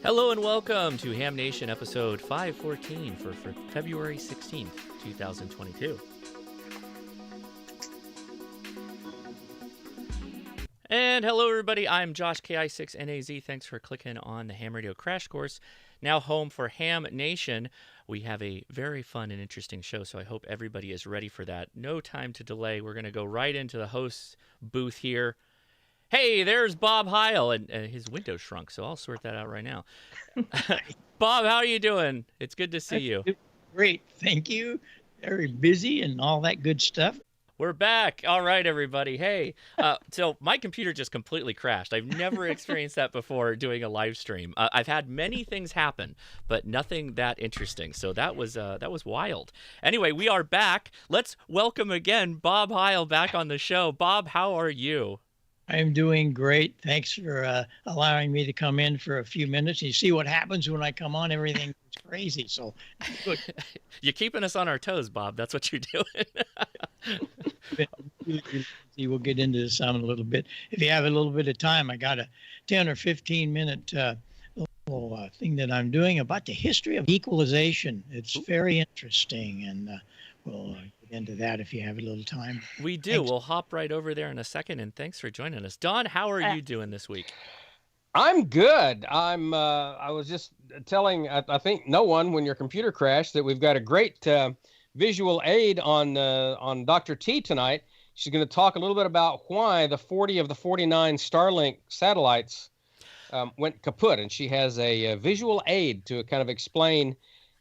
Hello and welcome to Ham Nation episode 514 for February 16th, 2022. And hello everybody, I'm Josh KI6NAZ. Thanks for clicking on the Ham Radio Crash Course. Now home for Ham Nation. We have a very fun and interesting show, so I hope everybody is ready for that. No time to delay. We're going to go right into the host's booth here. Hey, there's Bob Heil, and his window shrunk, so I'll sort that out right now. Bob, how are you doing? It's good to see you. Great, thank you. Very busy and all that good stuff. We're back. All right, everybody. Hey, so my computer just completely crashed. I've never experienced that before doing a live stream. I've had many things happen, but nothing that interesting. So that was wild. Anyway, we are back. Let's welcome again Bob Heil back on the show. Bob, how are you? I'm doing great. Thanks for allowing me to come in for a few minutes. You see what happens when I come on, everything is crazy. So good. You're keeping us on our toes, Bob. That's what you're doing. We'll get into this in a little bit. If you have a little bit of time, I got a 10 or 15 minute little thing that I'm doing about the history of equalization. It's very interesting, and we'll get into that if you have a little time. We do. Thanks. We'll hop right over there in a second, and thanks for joining us. Don, how are you doing this week? I'm good. I was just telling, I think no one, when your computer crashed, that we've got a great visual aid on Dr. T tonight. She's going to talk a little bit about why the 40 of the 49 Starlink satellites went kaput, and she has a visual aid to kind of explain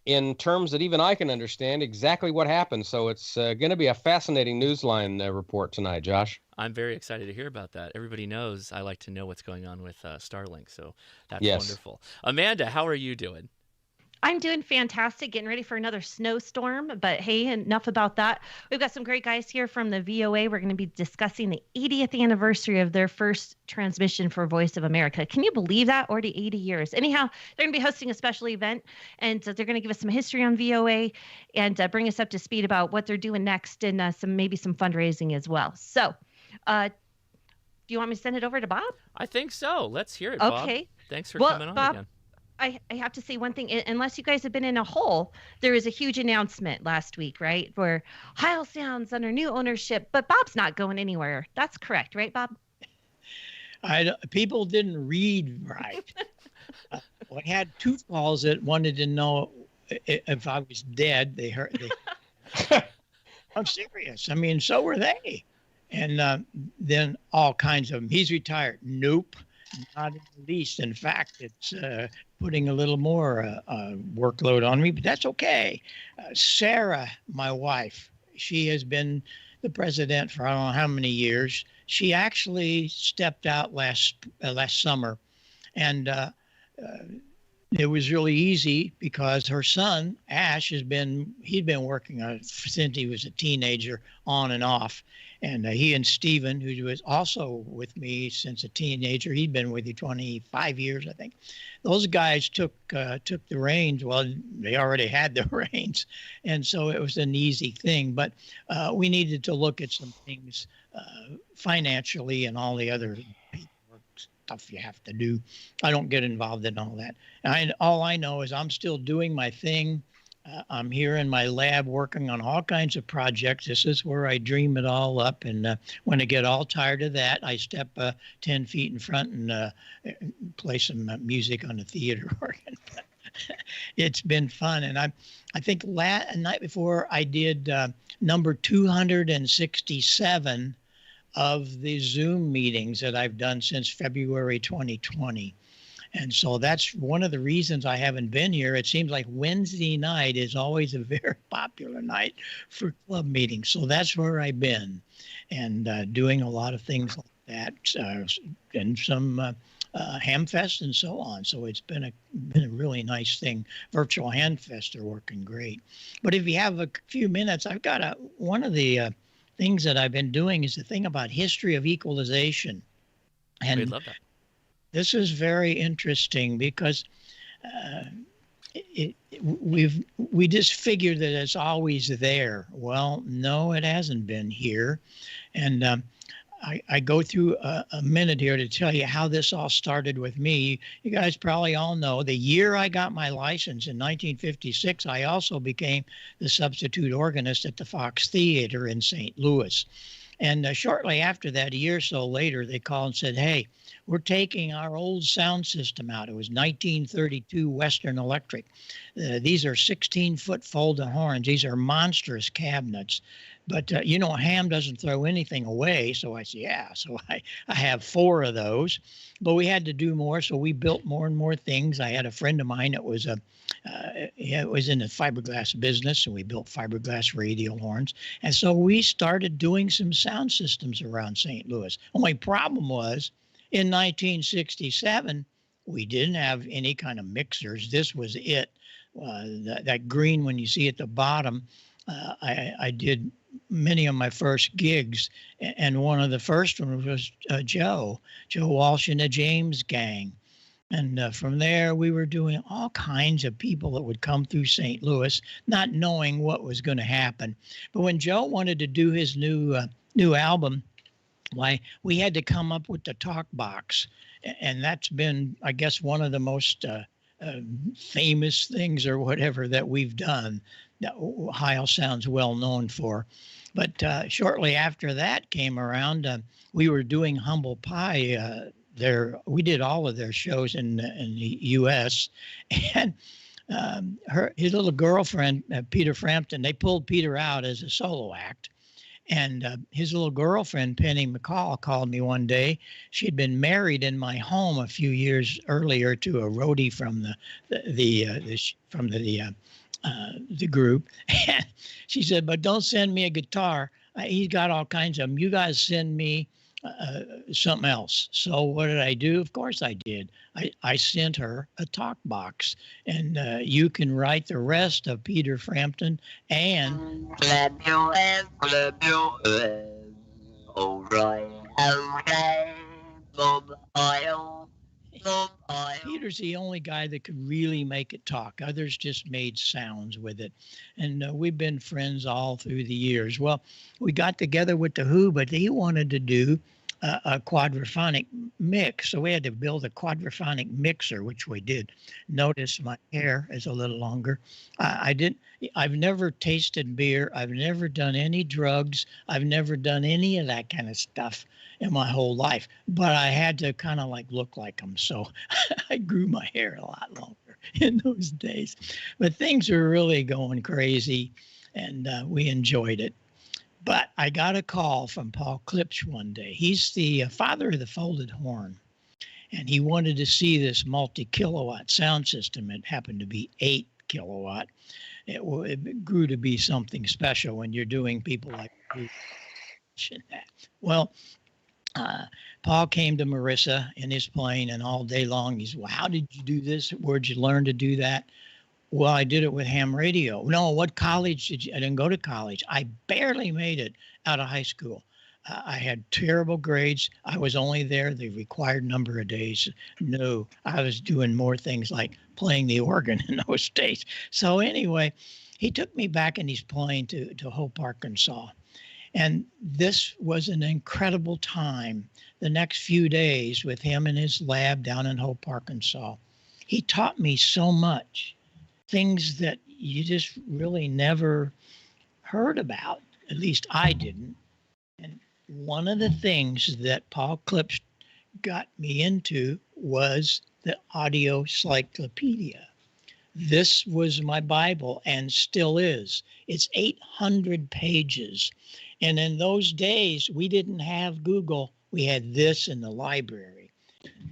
in terms that even I can understand exactly what happened. So it's going to be a fascinating Newsline report tonight, Josh. I'm very excited to hear about that. Everybody knows I like to know what's going on with Starlink, so that's wonderful. Amanda, how are you doing? I'm doing fantastic, getting ready for another snowstorm, but hey, enough about that. We've got some great guys here from the VOA. We're going to be discussing the 80th anniversary of their first transmission for Voice of America. Can you believe that? Already 80 years. Anyhow, they're going to be hosting a special event, and they're going to give us some history on VOA and bring us up to speed about what they're doing next, and maybe some fundraising as well. So, do you want me to send it over to Bob? I think so. Let's hear it, Bob. Okay. Thanks for coming on Bob, again. I have to say one thing. Unless you guys have been in a hole, there was a huge announcement last week, right? Where Heil Sound's under new ownership, but Bob's not going anywhere. That's correct, right, Bob? People didn't read right. I had two calls that wanted to know if I was dead. They heard. I'm serious. I mean, so were they. And then all kinds of them. He's retired. Nope. Not in the least. In fact, it's putting a little more workload on me, but that's okay. Sarah, my wife, she has been the president for I don't know how many years. She actually stepped out last summer, and it was really easy because her son Ash he'd been working since he was a teenager on and off. And he and Stephen, who was also with me since a teenager, he'd been with me 25 years, I think. Those guys took the reins. Well, they already had the reins, and so it was an easy thing. But we needed to look at some things financially and all the other paperwork stuff you have to do. I don't get involved in all that. All I know is I'm still doing my thing. I'm here in my lab working on all kinds of projects. This is where I dream it all up. And when I get all tired of that, I step 10 feet in front and play some music on the theater organ. It's been fun. And I think the night before I did number 267 of the Zoom meetings that I've done since February 2020. And so that's one of the reasons I haven't been here. It seems like Wednesday night is always a very popular night for club meetings. So that's where I've been, and doing a lot of things like that, and some Hamfest and so on. So it's been a really nice thing. Virtual Hamfest are working great. But if you have a few minutes, I've got one of the things that I've been doing is the thing about history of equalization. And we'd love that. This is very interesting because we just figured that it's always there. Well, no, it hasn't been here. And I go through a minute here to tell you how this all started with me. You guys probably all know the year I got my license in 1956, I also became the substitute organist at the Fox Theater in St. Louis. And shortly after that, a year or so later, they called and said, hey, we're taking our old sound system out. It was 1932 Western Electric. These are 16-foot folded horns. These are monstrous cabinets. But, Ham doesn't throw anything away. So I said, yeah. So I have 4 of those. But we had to do more. So we built more and more things. I had a friend of mine that was was in the fiberglass business, and we built fiberglass radial horns. And so we started doing some sound systems around St. Louis. Only problem was, in 1967, we didn't have any kind of mixers. This was it. That green one you see at the bottom, I did many of my first gigs, and one of the first ones was Joe Walsh and the James Gang. And from there, we were doing all kinds of people that would come through St. Louis, not knowing what was going to happen. But when Joe wanted to do his new album, why, we had to come up with the talk box. And that's been, I guess, one of the most famous things or whatever that we've done, that Heil Sound's well known for. But shortly after that came around, we were doing Humble Pie. We did all of their shows in the U.S. And his little girlfriend, Peter Frampton, they pulled Peter out as a solo act. And his little girlfriend, Penny McCall, called me one day. She'd been married in my home a few years earlier to a roadie from the group. And she said, but don't send me a guitar. He's got all kinds of them. You guys send me something else. So what did I do? Of course I did. I sent her a talk box, and you can write the rest of Peter Frampton and Peter's the only guy that could really make it talk. Others just made sounds with it. And we've been friends all through the years. Well, we got together with the Who, but he wanted to do a quadraphonic mix. So we had to build a quadraphonic mixer, which we did. Notice my hair is a little longer. I've never tasted beer. I've never done any drugs. I've never done any of that kind of stuff in my whole life, but I had to kind of like look like them. So I grew my hair a lot longer in those days, but things were really going crazy, and we enjoyed it. But I got a call from Paul Klipsch one day. He's the father of the folded horn, and he wanted to see this multi-kilowatt sound system. It happened to be 8 kilowatt. It grew to be something special when you're doing people like that. Well, Paul came to Marissa in his plane, and all day long he's, well, how did you do this? Where'd you learn to do that? Well, I did it with ham radio. No, what college did you? I didn't go to college. I barely made it out of high school. I had terrible grades. I was only there the required number of days. No, I was doing more things like playing the organ in those days. So anyway, he took me back in his plane to Hope, Arkansas. And this was an incredible time. The next few days with him in his lab down in Hope, Arkansas. He taught me so much, things that you just really never heard about. At least I didn't. And one of the things that Paul Klipsch got me into was the audio cyclopedia. This was my Bible and still is. It's 800 pages. And in those days, we didn't have Google. We had this in the library.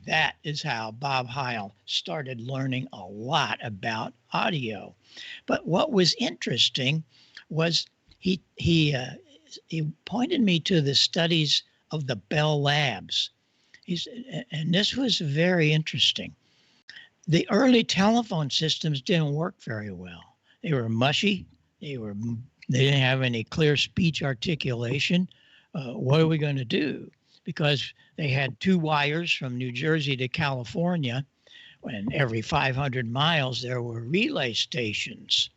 That is how Bob Heil started learning a lot about audio. But what was interesting was he pointed me to the studies of the Bell Labs. And this was very interesting. The early telephone systems didn't work very well. They were mushy. They didn't have any clear speech articulation. What are we going to do? Because they had 2 wires from New Jersey to California. And every 500 miles, there were relay stations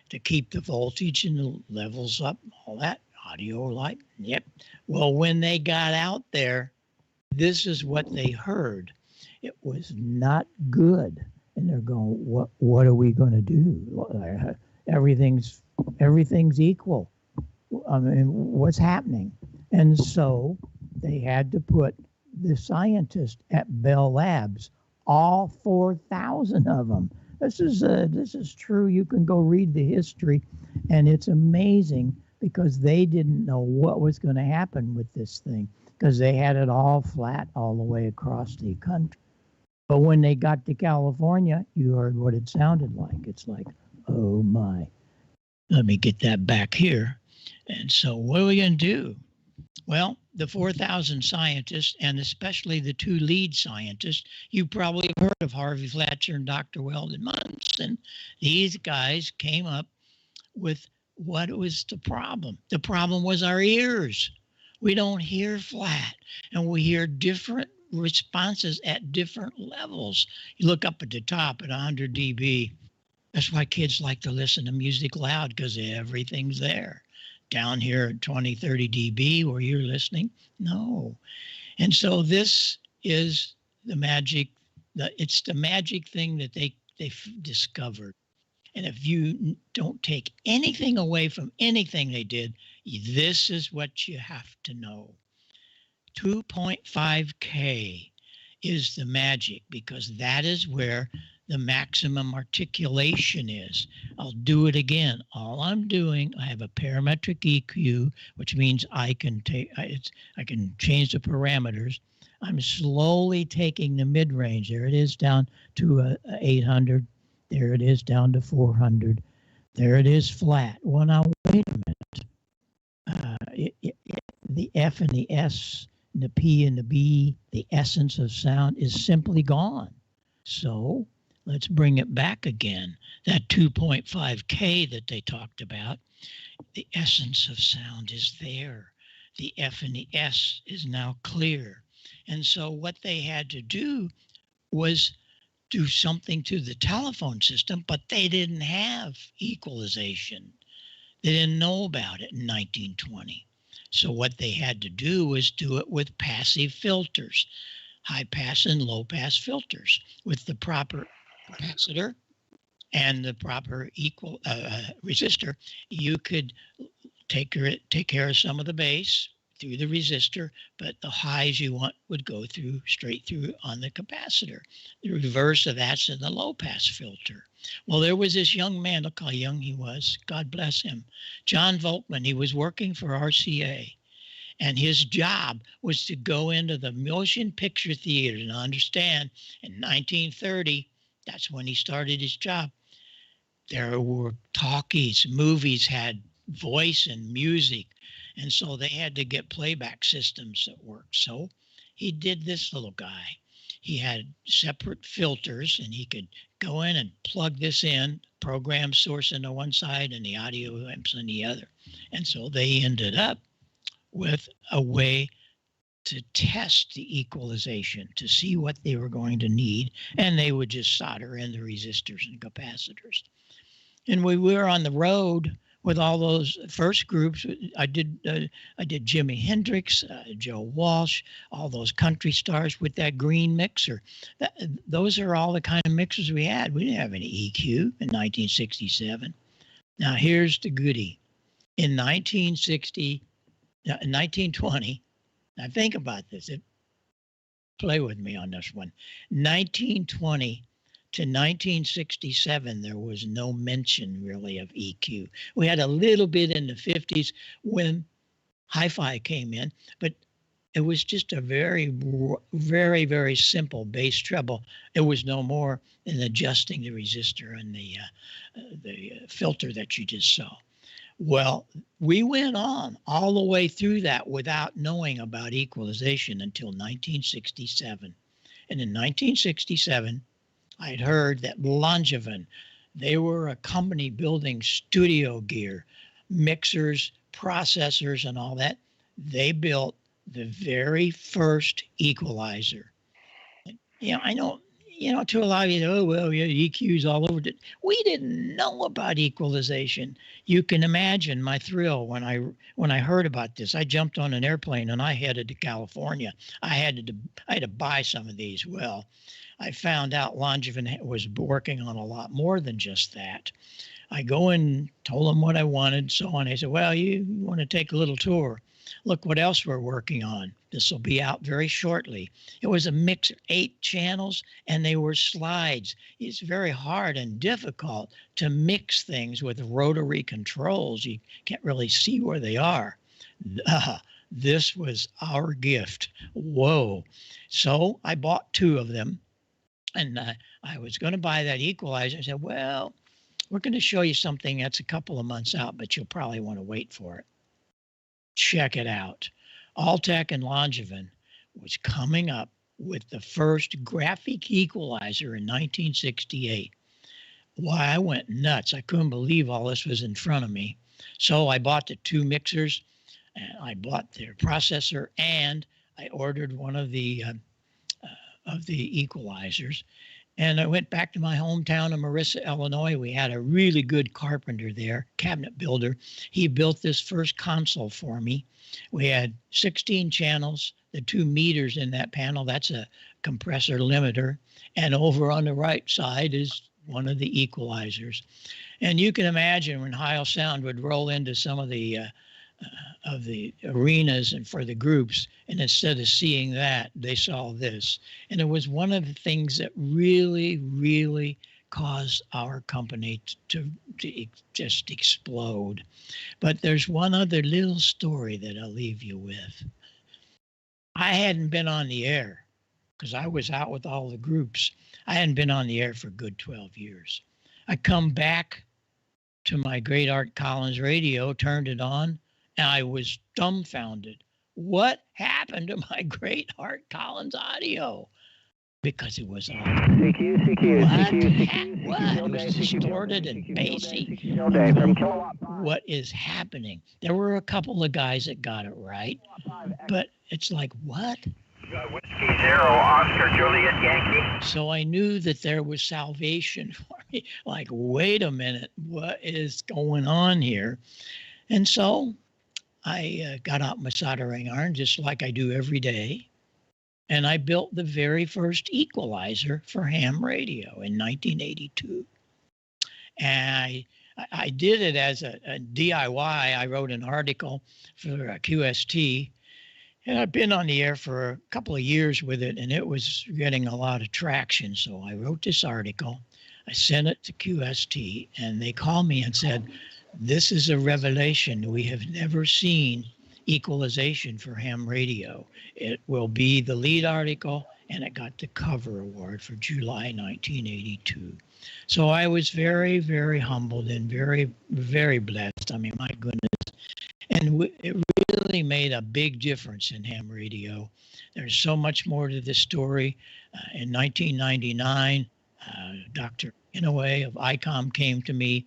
to keep the voltage and the levels up, all that, audio light. Yep. Well, when they got out there, this is what they heard. It was not good. And they're going, what are we going to do? Everything's equal. I mean, what's happening? And so they had to put the scientists at Bell Labs, all 4,000 of them. This is true. You can go read the history, and it's amazing because they didn't know what was going to happen with this thing because they had it all flat all the way across the country. But when they got to California, you heard what it sounded like. It's like, oh my, let me get that back here. And so what are we going to do? Well, the 4,000 scientists, and especially the two lead scientists, you probably have heard of Harvey Fletcher and Dr. Weldon Munson. These guys came up with what was the problem. The problem was our ears. We don't hear flat, and we hear different responses at different levels. You look up at the top at 100 dB. That's why kids like to listen to music loud, because everything's there. Down here at 20, 30 dB where you're listening, no. And so this is the magic. It's the magic thing that they've discovered. And if you don't take anything away from anything they did, this is what you have to know. 2.5K is the magic, because that is where the maximum articulation is. I'll do it again. All I'm doing, I have a parametric EQ, which means I can change the parameters. I'm slowly taking the mid-range. There it is down to 800. There it is down to 400. There it is flat. Well, now wait a minute. The F and the S, and the P and the B, the essence of sound is simply gone. So let's bring it back again. That 2.5K that they talked about, the essence of sound is there. The F and the S is now clear. And so what they had to do was do something to the telephone system, but they didn't have equalization. They didn't know about it in 1920. So what they had to do was do it with passive filters, high pass and low pass filters with the proper capacitor and the proper equal resistor. You could take care of some of the bass through the resistor, but the highs you want would go through straight through on the capacitor. The reverse of that's in the low pass filter. Well, there was this young man, look how young he was, God bless him, John Volkman. He was working for RCA, and his job was to go into the motion picture theater. And understand, in 1930, that's when he started his job. There were talkies, movies had voice and music, and so they had to get playback systems that worked. So he did this little guy. He had separate filters, and he could go in and plug this in, program source on the one side and the audio amps on the other. And so they ended up with a way to test the equalization, to see what they were going to need, and they would just solder in the resistors and capacitors. And we were on the road with all those first groups. I did Jimi Hendrix, Joe Walsh, all those country stars with that green mixer. Those are all the kind of mixers we had. We didn't have any EQ in 1967. Now here's the goodie. In 1920, now think about this. Play with me on this one. 1920 to 1967, there was no mention really of EQ. We had a little bit in the 50s when hi-fi came in, but it was just a very, very, very simple bass treble. It was no more than adjusting the resistor and the filter that you just saw. Well, we went on all the way through that without knowing about equalization until 1967. And in 1967, I'd heard that Langevin, they were a company building studio gear, mixers, processors, and all that. They built the very first equalizer. You know, I know to allow you to, oh, well, yeah, EQ's all over. We didn't know about equalization. You can imagine my thrill when I heard about this. I jumped on an airplane and I headed to California. I had to buy some of these. Well, I found out Langevin was working on a lot more than just that. I go and told them what I wanted, so on. They said, well, you want to take a little tour. Look what else we're working on. This will be out very shortly. It was a mix of 8 channels, and they were slides. It's very hard and difficult to mix things with rotary controls. You can't really see where they are. This was our gift. Whoa. So I bought 2 of them, and I was going to buy that equalizer. I said, well, we're going to show you something that's a couple of months out, but you'll probably want to wait for it. Check it out. Altec and Langevin was coming up with the first graphic equalizer in 1968. Why, I went nuts. I couldn't believe all this was in front of me. So I bought the 2 mixers, and I bought their processor, and I ordered one of the equalizers. And I went back to my hometown of Marissa, Illinois. We had a really good carpenter there, cabinet builder. He built this first console for me. We had 16 channels, the 2 meters in that panel. That's a compressor limiter. And over on the right side is one of the equalizers. And you can imagine when Heil Sound would roll into some of the arenas and for the groups, and instead of seeing that, they saw this. And it was one of the things that really, really caused our company to just explode. But there's one other little story that I'll leave you with. I hadn't been on the air because I was out with all the groups. I hadn't been on the air for a good 12 years. I come back to my great Art Collins radio, turned it on, and I was dumbfounded. What happened to my great Art Collins audio? Because it was all what? It was distorted and bassy. What is happening? There were a couple of guys that got it right, but it's like, what? Whiskey 0, Oscar Juliet Yankee. So I knew that there was salvation for me. Like, wait a minute, what is going on here? And so I got out my soldering iron, just like I do every day. And I built the very first equalizer for ham radio in 1982. And I did it as a DIY. I wrote an article for QST. And I've been on the air for a couple of years with it, and it was getting a lot of traction. So I wrote this article. I sent it to QST, and they called me and said, this is a revelation. We have never seen equalization for ham radio. It will be the lead article, and it got the cover award for July 1982. So I was very, very humbled and very, very blessed. I mean, my goodness. And it really made a big difference in ham radio. There's so much more to this story. In 1999, Dr. Inouye of ICOM came to me,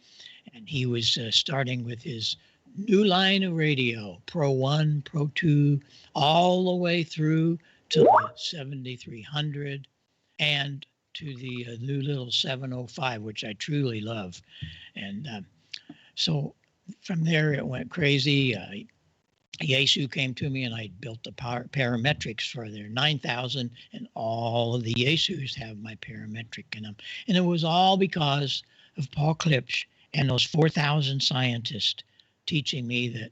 and he was starting with his new line of radio, Pro 1, Pro 2, all the way through to the 7300 and to the new little 705, which I truly love. And so from there, it went crazy. Yaesu came to me, and I built the parametrics for their 9000, and all of the Yaesus have my parametric in them. And it was all because of Paul Klipsch and those 4,000 scientists teaching me that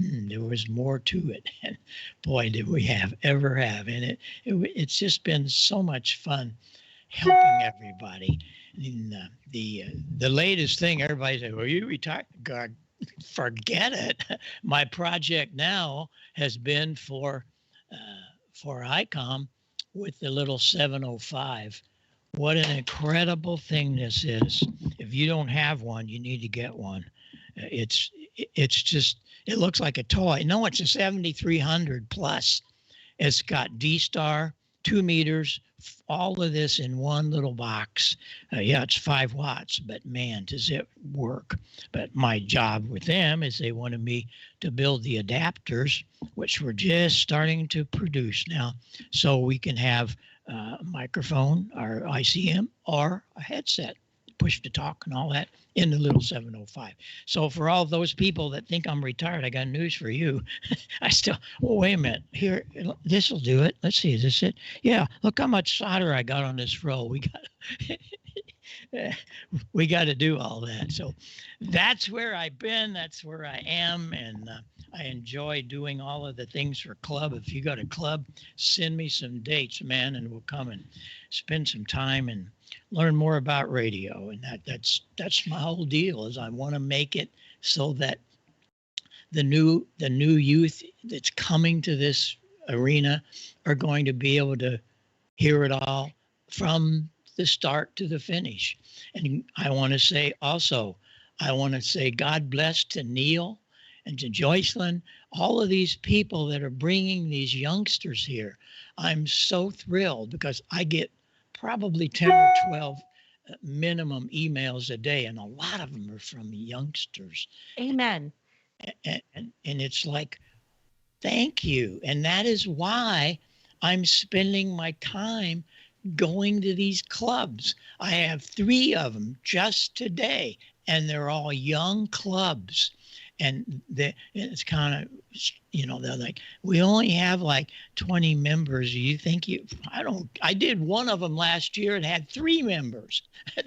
there was more to it. And boy, did we ever have. And it's just been so much fun helping everybody. And the latest thing, everybody said, well, you retired. God, forget it. My project now has been for ICOM with the little 705. What an incredible thing this is. If you don't have one, you need to get one. It's just, it looks like a toy. No, it's a 7300 plus. It's got D-Star, 2 meters, all of this in one little box. Yeah, it's 5 watts, but man, does it work. But my job with them is they wanted me to build the adapters, which we're just starting to produce now, so we can have microphone or ICM or a headset, push to talk and all that in the little 705. So for all those people that think I'm retired, I got news for you. I still, oh, wait a minute. Here, this will do it. Let's see, is this it? Yeah, look how much solder I got on this roll. We got to do all that. So that's where I've been. That's where I am. And I enjoy doing all of the things for club. If you got a club, send me some dates, man, and we'll come and spend some time and learn more about radio. And that's my whole deal, is I want to make it so that the new youth that's coming to this arena are going to be able to hear it all from the start to the finish. And I want to say also, God bless to Neil and to Joycelyn, all of these people that are bringing these youngsters here. I'm so thrilled because I get probably 10 or 12 minimum emails a day, and a lot of them are from youngsters. Amen. And it's like, thank you. And that is why I'm spending my time going to these clubs. I have 3 of them just today, and they're all young clubs. And it's kind of, they're like, we only have like 20 members. You think I did one of them last year and had 3 members.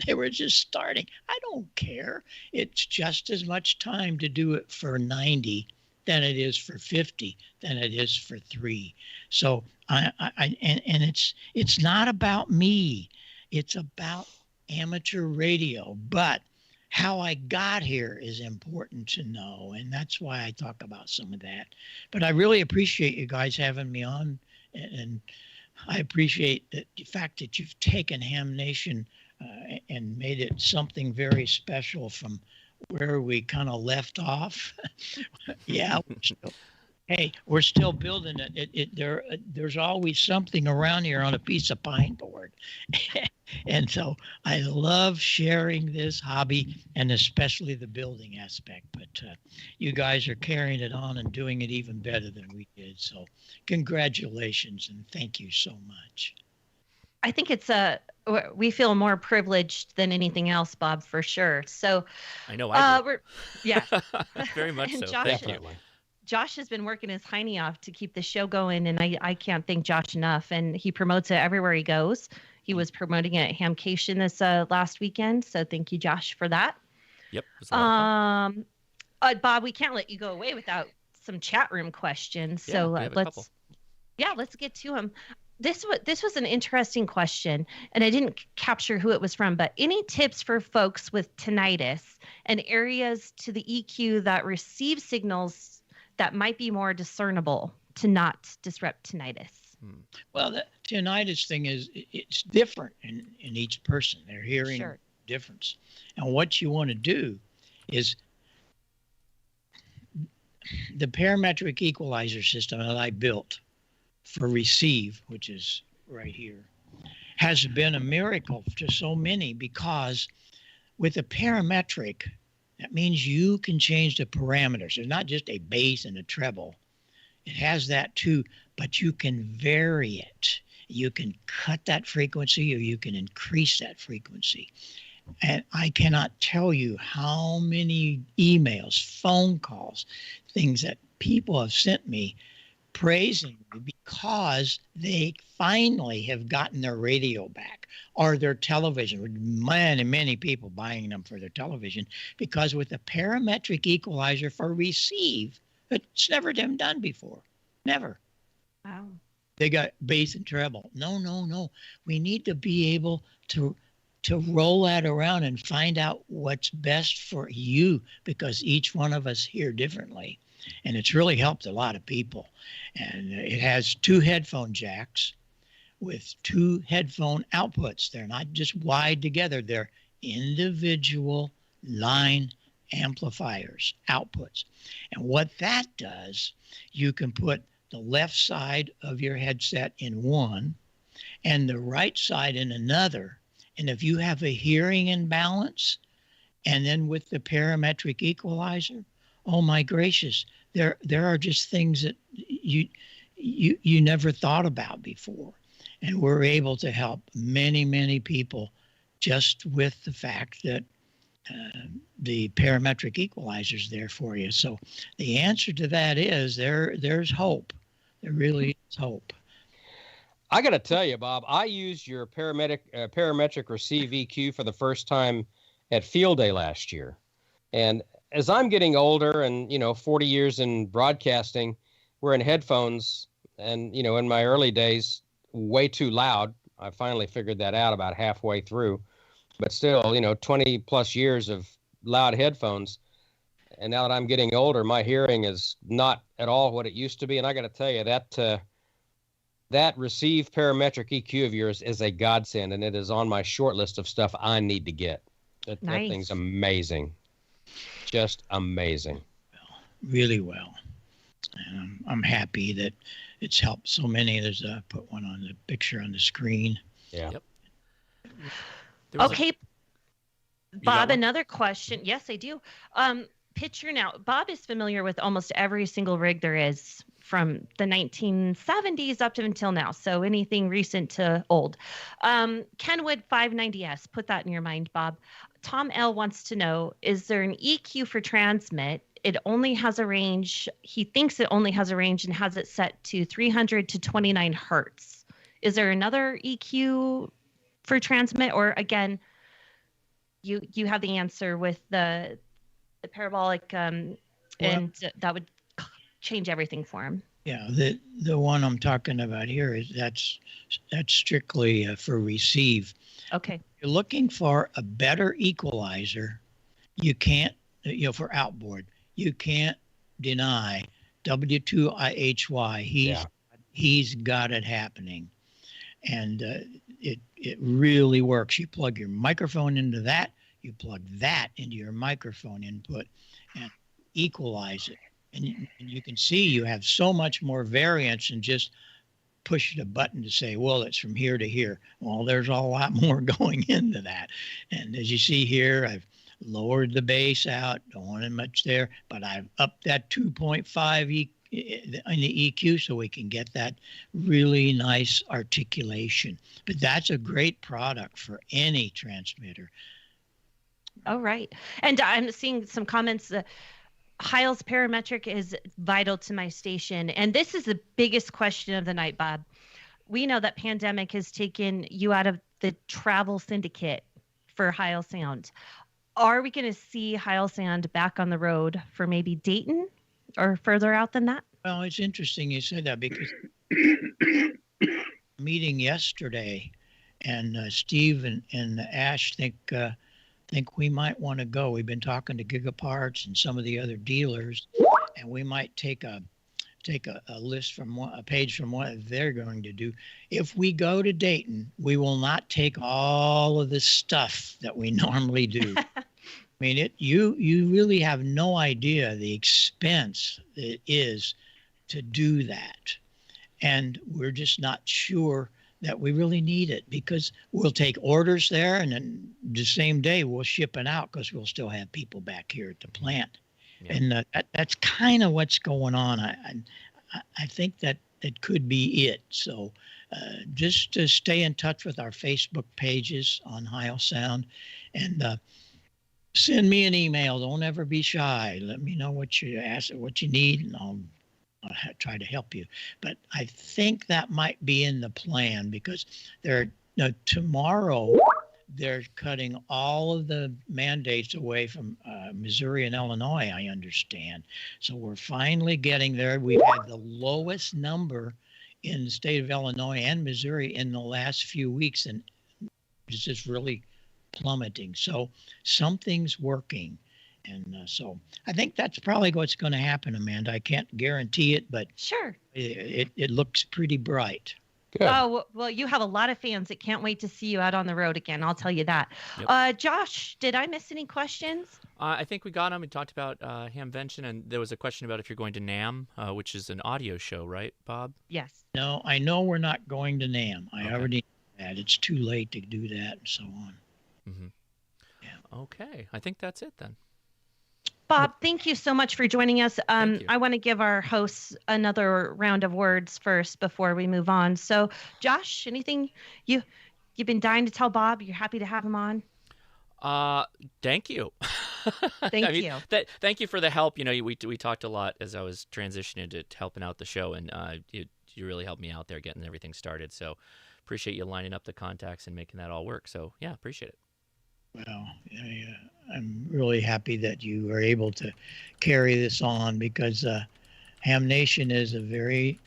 They were just starting. I don't care. It's just as much time to do it for 90 than it is for 50, than it is for 3. So it's not about me. It's about amateur radio. But how I got here is important to know, and that's why I talk about some of that. But I really appreciate you guys having me on, and I appreciate the fact that you've taken Ham Nation and made it something very special from where we kind of left off. Yeah, we're still building it. There's always something around here on a piece of pine board. And so I love sharing this hobby, and especially the building aspect. But you guys are carrying it on and doing it even better than we did. So congratulations and thank you so much. I think we feel more privileged than anything else, Bob, for sure. So I know I do. Yeah, very much so. Thank you. Josh has been working his hiney off to keep the show going, and I can't thank Josh enough. And he promotes it everywhere he goes. He was promoting it at Hamcation this last weekend, so thank you, Josh, for that. Yep. It was a lot of fun. Bob, we can't let you go away without some chat room questions. Yeah, so we have a couple. Let's get to them. This was an interesting question, and I didn't capture who it was from, but any tips for folks with tinnitus and areas to the EQ that receive signals that might be more discernible to not disrupt tinnitus? Well, the tinnitus thing it's different in each person. They're hearing difference. And what you want to do is the parametric equalizer system that I built for receive, which is right here, has been a miracle to so many, because with a parametric, that means you can change the parameters. It's not just a bass and a treble. It has that too, but you can vary it. You can cut that frequency or you can increase that frequency. And I cannot tell you how many emails, phone calls, things that people have sent me praising me because they finally have gotten their radio back or their television. Many people buying them for their television, because with the parametric equalizer for receive, it's never been done before. Never. Wow. They got bass and treble. No. We need to be able to roll that around and find out what's best for you, because each one of us hear differently. And it's really helped a lot of people. And it has 2 headphone jacks with 2 headphone outputs. They're not just wide together. They're individual line amplifiers, outputs. And what that does, you can put the left side of your headset in one and the right side in another. And if you have a hearing imbalance, and then with the parametric equalizer, oh my gracious, there are just things that you never thought about before. And we're able to help many, many people just with the fact that the parametric equalizer's there for you. So the answer to that is there's hope. There really is hope. I got to tell you, Bob, I used your parametric receive EQ for the first time at Field Day last year. And as I'm getting older and, 40 years in broadcasting, wearing headphones and, in my early days, way too loud. I finally figured that out about halfway through. But still, 20 plus years of loud headphones. And now that I'm getting older, my hearing is not at all what it used to be. And I got to tell you, that receive parametric EQ of yours is a godsend, and it is on my short list of stuff I need to get. That thing's amazing. Just amazing. Really well. And I'm happy that it's helped so many. There's put one on the picture on the screen. Yeah. Yep. Okay. Bob, another question. Yes, I do. Picture now. Bob is familiar with almost every single rig there is from the 1970s up to until now. So anything recent to old. Kenwood 590S, put that in your mind, Bob. Tom L wants to know, is there an EQ for transmit? It only has a range. He thinks it only has a range and has it set to 300 to 29 hertz. Is there another EQ for transmit? Or again, you have the answer with the parabolic and that would change everything for him. Yeah, the one I'm talking about here is that's strictly for receive. Okay. If you're looking for a better equalizer, you can't, for outboard, you can't deny W2IHY. He's got it happening, and it really works. You plug your microphone into that, you plug that into your microphone input, and equalize it. And you can see you have so much more variance than just pushing a button to say, well, it's from here to here. Well, there's a lot more going into that. And as you see here, I've lowered the bass out, don't want it much there, but I've upped that 2.5 in the EQ so we can get that really nice articulation. But that's a great product for any transmitter. All right. And I'm seeing some comments. Heil's parametric is vital to my station. And this is the biggest question of the night, Bob. We know that pandemic has taken you out of the travel syndicate for Heil Sound. Are we going to see Heil Sound back on the road for maybe Dayton or further out than that? Well, it's interesting you said that because meeting yesterday, and Steve and Ash think we might want to go. We've been talking to Gigaparts and some of the other dealers, and we might take a list from a page from what they're going to do. If we go to Dayton, we will not take all of the stuff that we normally do. I mean, you really have no idea the expense that it is to do that, and we're just not sure that we really need it, because we'll take orders there and then the same day we'll ship it out because we'll still have people back here at the plant. Yeah. And that's kind of what's going on. I think that could be it. So just to stay in touch with our Facebook pages on Heil Sound, and send me an email. Don't ever be shy. Let me know what you ask, what you need, and I'll try to help you. But I think that might be in the plan, because tomorrow they're cutting all of the mandates away from Missouri and Illinois, I understand. So we're finally getting there. We've had the lowest number in the state of Illinois and Missouri in the last few weeks, and it's just really plummeting. So something's working. And so I think that's probably what's going to happen, Amanda. I can't guarantee it, but sure, it looks pretty bright. Good. Oh, well, you have a lot of fans that can't wait to see you out on the road again. I'll tell you that. Yep. Josh, did I miss any questions? I think we got them. We talked about Hamvention, and there was a question about if you're going to NAMM, which is an audio show, right, Bob? Yes. No, I know we're not going to NAMM. I Okay. already know that. It's too late to do that and so on. Mm-hmm. Yeah. Okay. I think that's it then. Bob, thank you so much for joining us. Thank you. I want to give our hosts another round of words first before we move on. So, Josh, anything you've been dying to tell Bob? You're happy to have him on? Thank you. Thank I mean, you. Thank you for the help. We talked a lot as I was transitioning to helping out the show, and you really helped me out there getting everything started. So appreciate you lining up the contacts and making that all work. So yeah, appreciate it. Well, I'm really happy that you were able to carry this on because Ham Nation is a very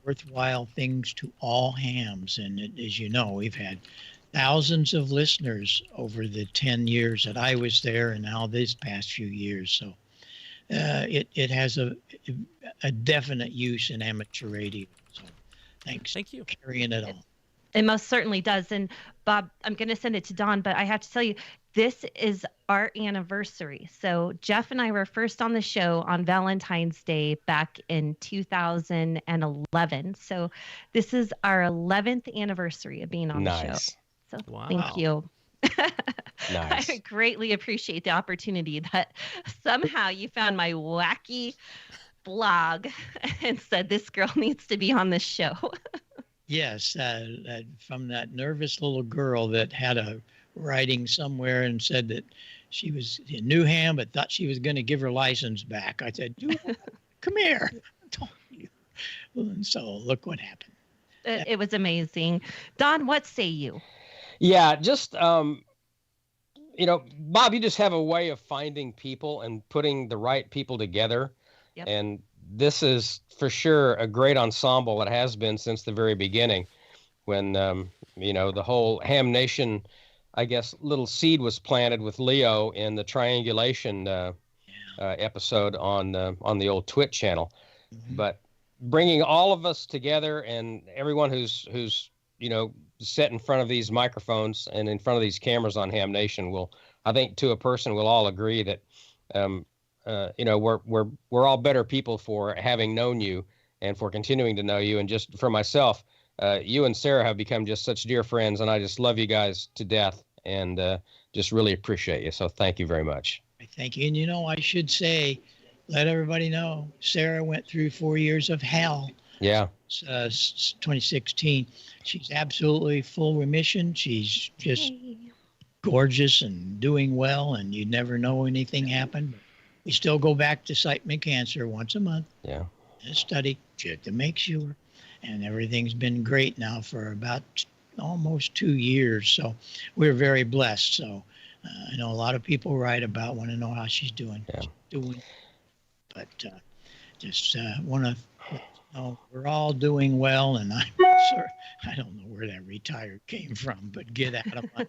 worthwhile things to all hams. And as you know, we've had thousands of listeners over the 10 years that I was there and now these past few years. So it has a definite use in amateur radio. So thanks. Thank you. For carrying it on. It most certainly does. And Bob, I'm going to send it to Don, but I have to tell you, this is our anniversary. So Jeff and I were first on the show on Valentine's Day back in 2011. So this is our 11th anniversary of being on the show. So Wow. thank you. Nice. I greatly appreciate the opportunity that somehow you found my wacky blog and said this girl needs to be on this show. Yes, from that nervous little girl that had a writing somewhere and said that she was in Newham but thought she was going to give her license back. I said, come here. I told you. And so look what happened. It was amazing. Don, what say you? Yeah, just Bob, you just have a way of finding people and putting the right people together. Yep. And this is for sure a great ensemble. It has been since the very beginning when, the whole Ham Nation, I guess, little seed was planted with Leo in the triangulation episode on the old Twitch channel. Mm-hmm. But bringing all of us together and everyone who's set in front of these microphones and in front of these cameras on Ham Nation will, I think, to a person, we'll all agree that we're all better people for having known you and for continuing to know you. And just for myself, you and Sarah have become just such dear friends, and I just love you guys to death and just really appreciate you. So thank you very much. Thank you. And I should say, let everybody know, Sarah went through 4 years of hell. Yeah. 2016. She's absolutely full remission. She's just gorgeous and doing well, and you never know anything happened. We still go back to site cancer once a month. Yeah. A study to make sure, and everything's been great now for about almost 2 years. So we're very blessed. So I know a lot of people write about, want to know how she's doing. Yeah. She's doing, but just want to. We're all doing well, and I'm sure I don't know where that retired came from, but get out of my.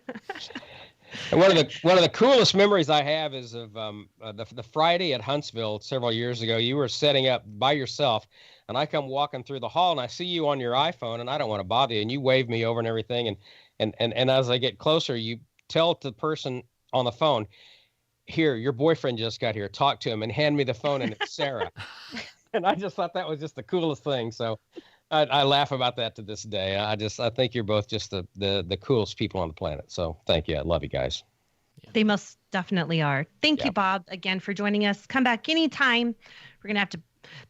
And one of the coolest memories I have is of the Friday at Huntsville several years ago. You were setting up by yourself, and I come walking through the hall, and I see you on your iPhone, and I don't want to bother you, and you wave me over and everything, and as I get closer, you tell the person on the phone, "Here, your boyfriend just got here. Talk to him," and hand me the phone, and it's Sarah. And I just thought that was just the coolest thing. So I laugh about that to this day. I think you're both just the coolest people on the planet. So thank you. I love you guys. They most definitely are. Thank you, Bob, again for joining us. Come back anytime. We're going to have to,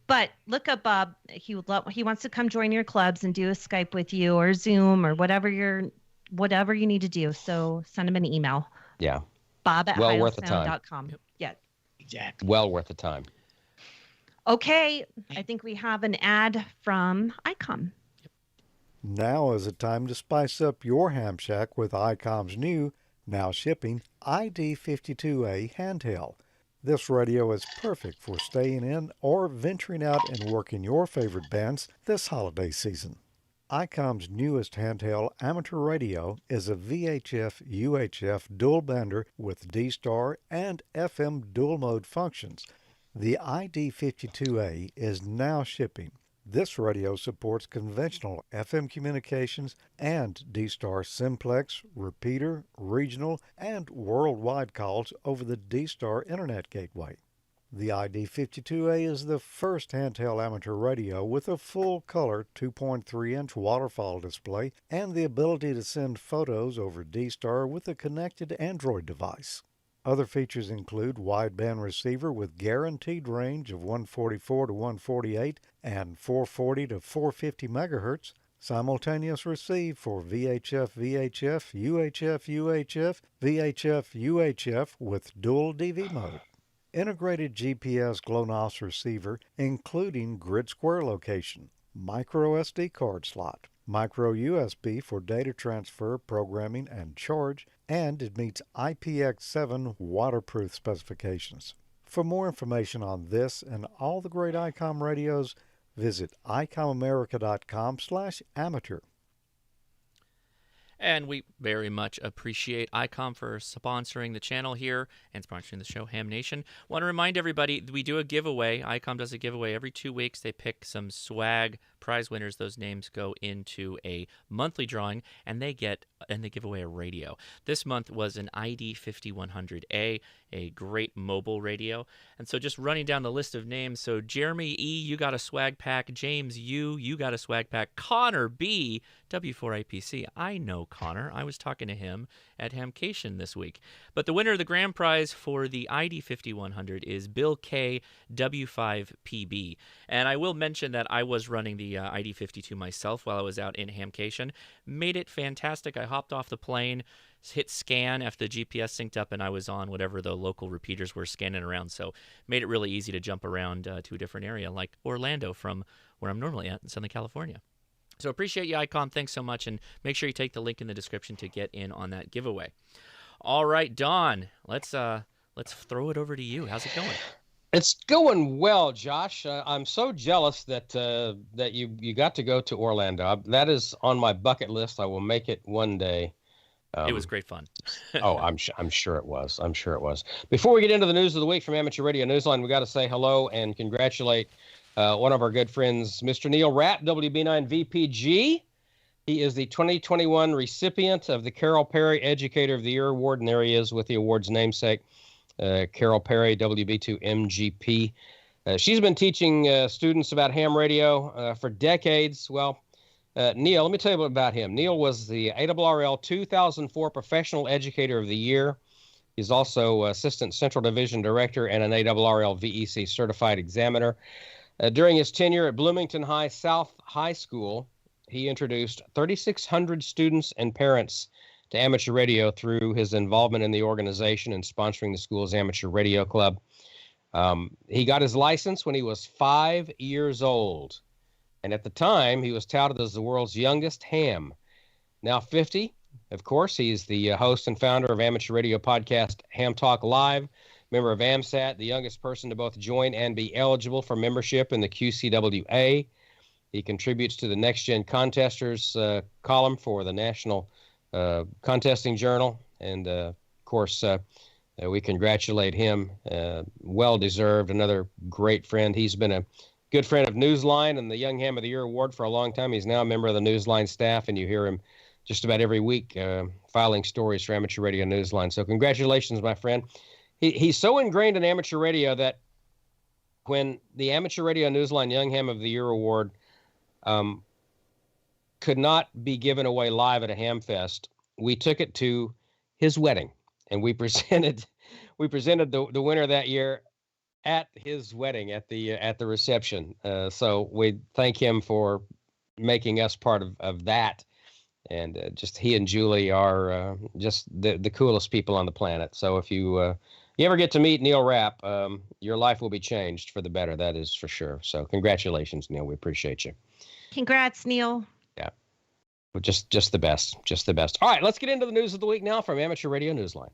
but look up Bob. He wants to come join your clubs and do a Skype with you or Zoom or whatever you need to do. So send him an email. Yeah. Bob at heilsound.com. Yep. Yeah. Exactly. Well worth the time. Okay, I think we have an ad from ICOM. Now is the time to spice up your ham shack with ICOM's new, now shipping, ID52A handheld. This radio is perfect for staying in or venturing out and working your favorite bands this holiday season. ICOM's newest handheld amateur radio is a VHF-UHF dual bander with D-Star and FM dual mode functions. The ID52A is now shipping. This radio supports conventional FM communications and D-Star simplex, repeater, regional, and worldwide calls over the D-Star Internet Gateway. The ID52A is the first handheld amateur radio with a full-color 2.3-inch waterfall display and the ability to send photos over D-Star with a connected Android device. Other features include wideband receiver with guaranteed range of 144 to 148 and 440 to 450 megahertz, simultaneous receive for VHF, VHF, UHF, UHF, VHF, UHF with dual DV mode. Integrated GPS GLONASS receiver including grid square location, micro SD card slot, micro USB for data transfer, programming, and charge, and it meets IPX7 waterproof specifications. For more information on this and all the great ICOM radios, visit icomamerica.com/amateur. And we very much appreciate ICOM for sponsoring the channel here and sponsoring the show, Ham Nation. Want to remind everybody, we do a giveaway. ICOM does a giveaway every 2 weeks. They pick some swag prize winners. Those names go into a monthly drawing, and they give away a radio. This month was an ID 5100A, a great mobile radio. And so just running down the list of names, so Jeremy E., you got a swag pack. James U., you got a swag pack. Connor B., W4IPC. I know Connor. I was talking to him at Hamcation this week. But the winner of the grand prize for the ID 5100 is Bill K. W5PB. And I will mention that I was running the ID 52 myself while I was out in Hamcation. Made it fantastic. I hopped off the plane, hit scan after the GPS synced up, and I was on whatever the local repeaters were scanning around. So made it really easy to jump around to a different area like Orlando from where I'm normally at in Southern California. So appreciate you, ICOM. Thanks so much, and make sure you take the link in the description to get in on that giveaway. All right, Don, let's throw it over to you. How's it going? It's going well, Josh. I'm so jealous that that you got to go to Orlando. That is on my bucket list. I will make it one day. It was great fun. Oh, I'm sure it was. I'm sure it was. Before we get into the news of the week from Amateur Radio Newsline, we got to say hello and congratulate one of our good friends, Mr. Neil Rapp, WB9 VPG. He is the 2021 recipient of the Carol Perry Educator of the Year Award, and there he is with the award's namesake, Carol Perry, WB2 MGP. She's been teaching students about ham radio for decades. Well, Neil, let me tell you about him. Neil was the ARRL 2004 Professional Educator of the Year. He's also Assistant Central Division Director and an ARRL VEC Certified Examiner. During his tenure at Bloomington High South High School, he introduced 3,600 students and parents to amateur radio through his involvement in the organization and sponsoring the school's amateur radio club. He got his license when he was 5 years old. And at the time, he was touted as the world's youngest ham. Now 50, of course, he's the host and founder of amateur radio podcast Ham Talk Live, member of AMSAT, the youngest person to both join and be eligible for membership in the QCWA. He contributes to the Next Gen Contesters column for the National Contesting Journal. And, of course, we congratulate him. Well-deserved, another great friend. He's been a good friend of Newsline and the Young Ham of the Year Award for a long time. He's now a member of the Newsline staff, and you hear him just about every week filing stories for Amateur Radio Newsline. So congratulations, my friend. He's so ingrained in amateur radio that when the Amateur Radio Newsline Young Ham of the Year Award could not be given away live at a ham fest, we took it to his wedding, and we presented the winner that year at his wedding at the reception. So we thank him for making us part of that. And just he and Julie are just the coolest people on the planet. So if you ever get to meet Neil Rapp, your life will be changed for the better. That is for sure. So congratulations, Neil. We appreciate you. Congrats, Neil. Yeah. Well, just the best. Just the best. All right, let's get into the news of the week now from Amateur Radio Newsline.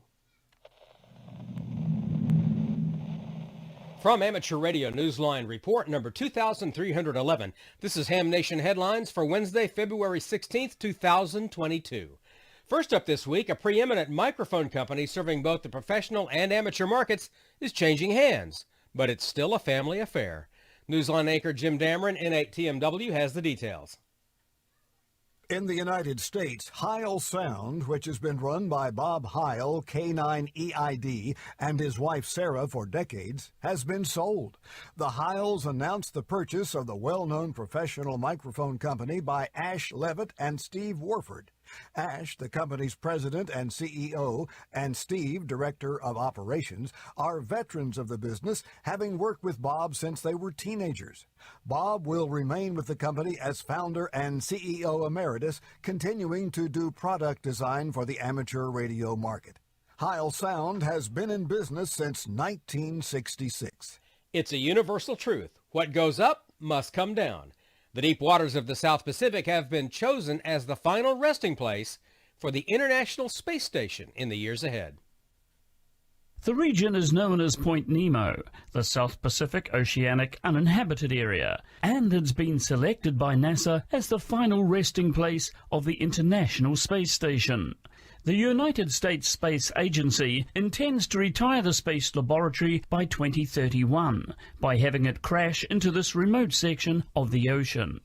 From Amateur Radio Newsline, report number 2311. This is Ham Nation headlines for Wednesday, February 16th, 2022. First up this week, a preeminent microphone company serving both the professional and amateur markets is changing hands, but it's still a family affair. Newsline anchor Jim Dameron, N8TMW, has the details. In the United States, Heil Sound, which has been run by Bob Heil, K9EID, and his wife Sarah for decades, has been sold. The Heils announced the purchase of the well-known professional microphone company by Ash Levitt and Steve Warford. Ash, the company's president and CEO, and Steve, director of operations, are veterans of the business, having worked with Bob since they were teenagers. Bob will remain with the company as founder and CEO emeritus, continuing to do product design for the amateur radio market. Heil Sound has been in business since 1966. It's a universal truth. What goes up must come down. The deep waters of the South Pacific have been chosen as the final resting place for the International Space Station in the years ahead. The region is known as Point Nemo, the South Pacific Oceanic Uninhabited Area, and it's been selected by NASA as the final resting place of the International Space Station. The United States Space Agency intends to retire the space laboratory by 2031 by having it crash into this remote section of the ocean.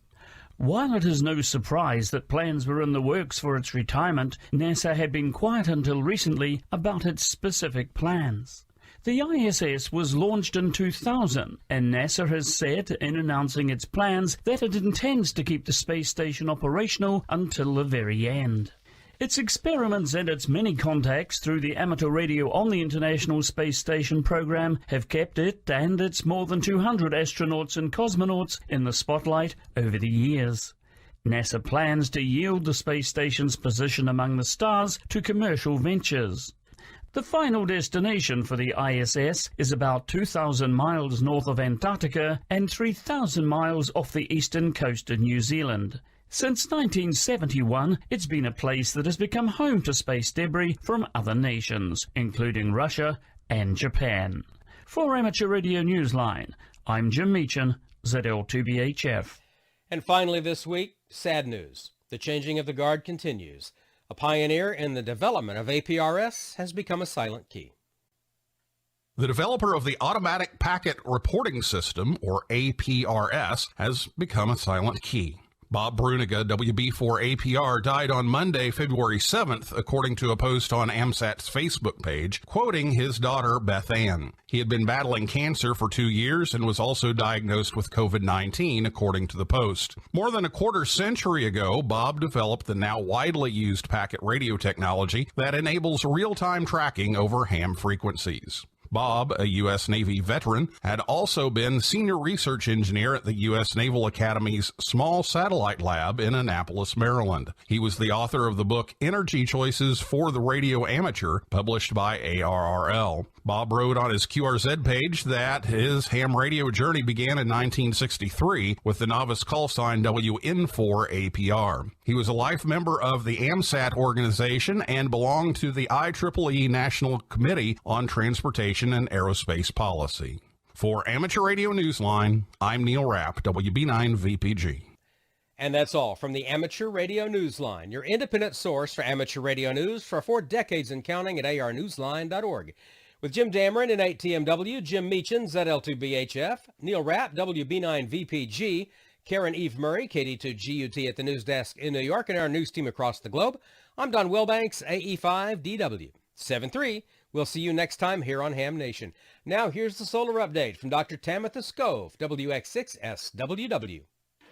While it is no surprise that plans were in the works for its retirement, NASA had been quiet until recently about its specific plans. The ISS was launched in 2000, and NASA has said in announcing its plans that it intends to keep the space station operational until the very end. Its experiments and its many contacts through the amateur radio on the International Space Station program have kept it and its more than 200 astronauts and cosmonauts in the spotlight over the years. NASA plans to yield the space station's position among the stars to commercial ventures. The final destination for the ISS is about 2,000 miles north of Antarctica and 3,000 miles off the eastern coast of New Zealand. Since 1971, it's been a place that has become home to space debris from other nations, including Russia and Japan. For Amateur Radio Newsline, I'm Jim Meechan, ZL2BHF. And finally this week, sad news. The changing of the guard continues. A pioneer in the development of APRS has become a silent key. The developer of the Automatic Packet Reporting System, or APRS, has become a silent key. Bob Bruniga, WB4APR, died on Monday, February 7th, according to a post on AMSAT's Facebook page, quoting his daughter, Beth Ann. He had been battling cancer for 2 years and was also diagnosed with COVID-19, according to the post. More than a quarter century ago, Bob developed the now widely used packet radio technology that enables real-time tracking over ham frequencies. Bob, a U.S. Navy veteran, had also been senior research engineer at the U.S. Naval Academy's Small Satellite Lab in Annapolis, Maryland. He was the author of the book Energy Choices for the Radio Amateur, published by ARRL. Bob wrote on his QRZ page that his ham radio journey began in 1963 with the novice call sign WN4APR. He was a life member of the AMSAT organization and belonged to the IEEE National Committee on Transportation and Aerospace Policy. For Amateur Radio Newsline, I'm Neil Rapp, WB9VPG. And that's all from the Amateur Radio Newsline, your independent source for amateur radio news for 4 decades and counting at arnewsline.org. With Jim Dameron in 8TMW, Jim Meechan, ZL2BHF, Neil Rapp, WB9VPG, Karen Eve Murray, KD2GUT at the news desk in New York, and our news team across the globe, I'm Don Wilbanks, AE5DW. 7-3. We'll see you next time here on Ham Nation. Now here's the solar update from Dr. Tamitha Skov, WX6SWW.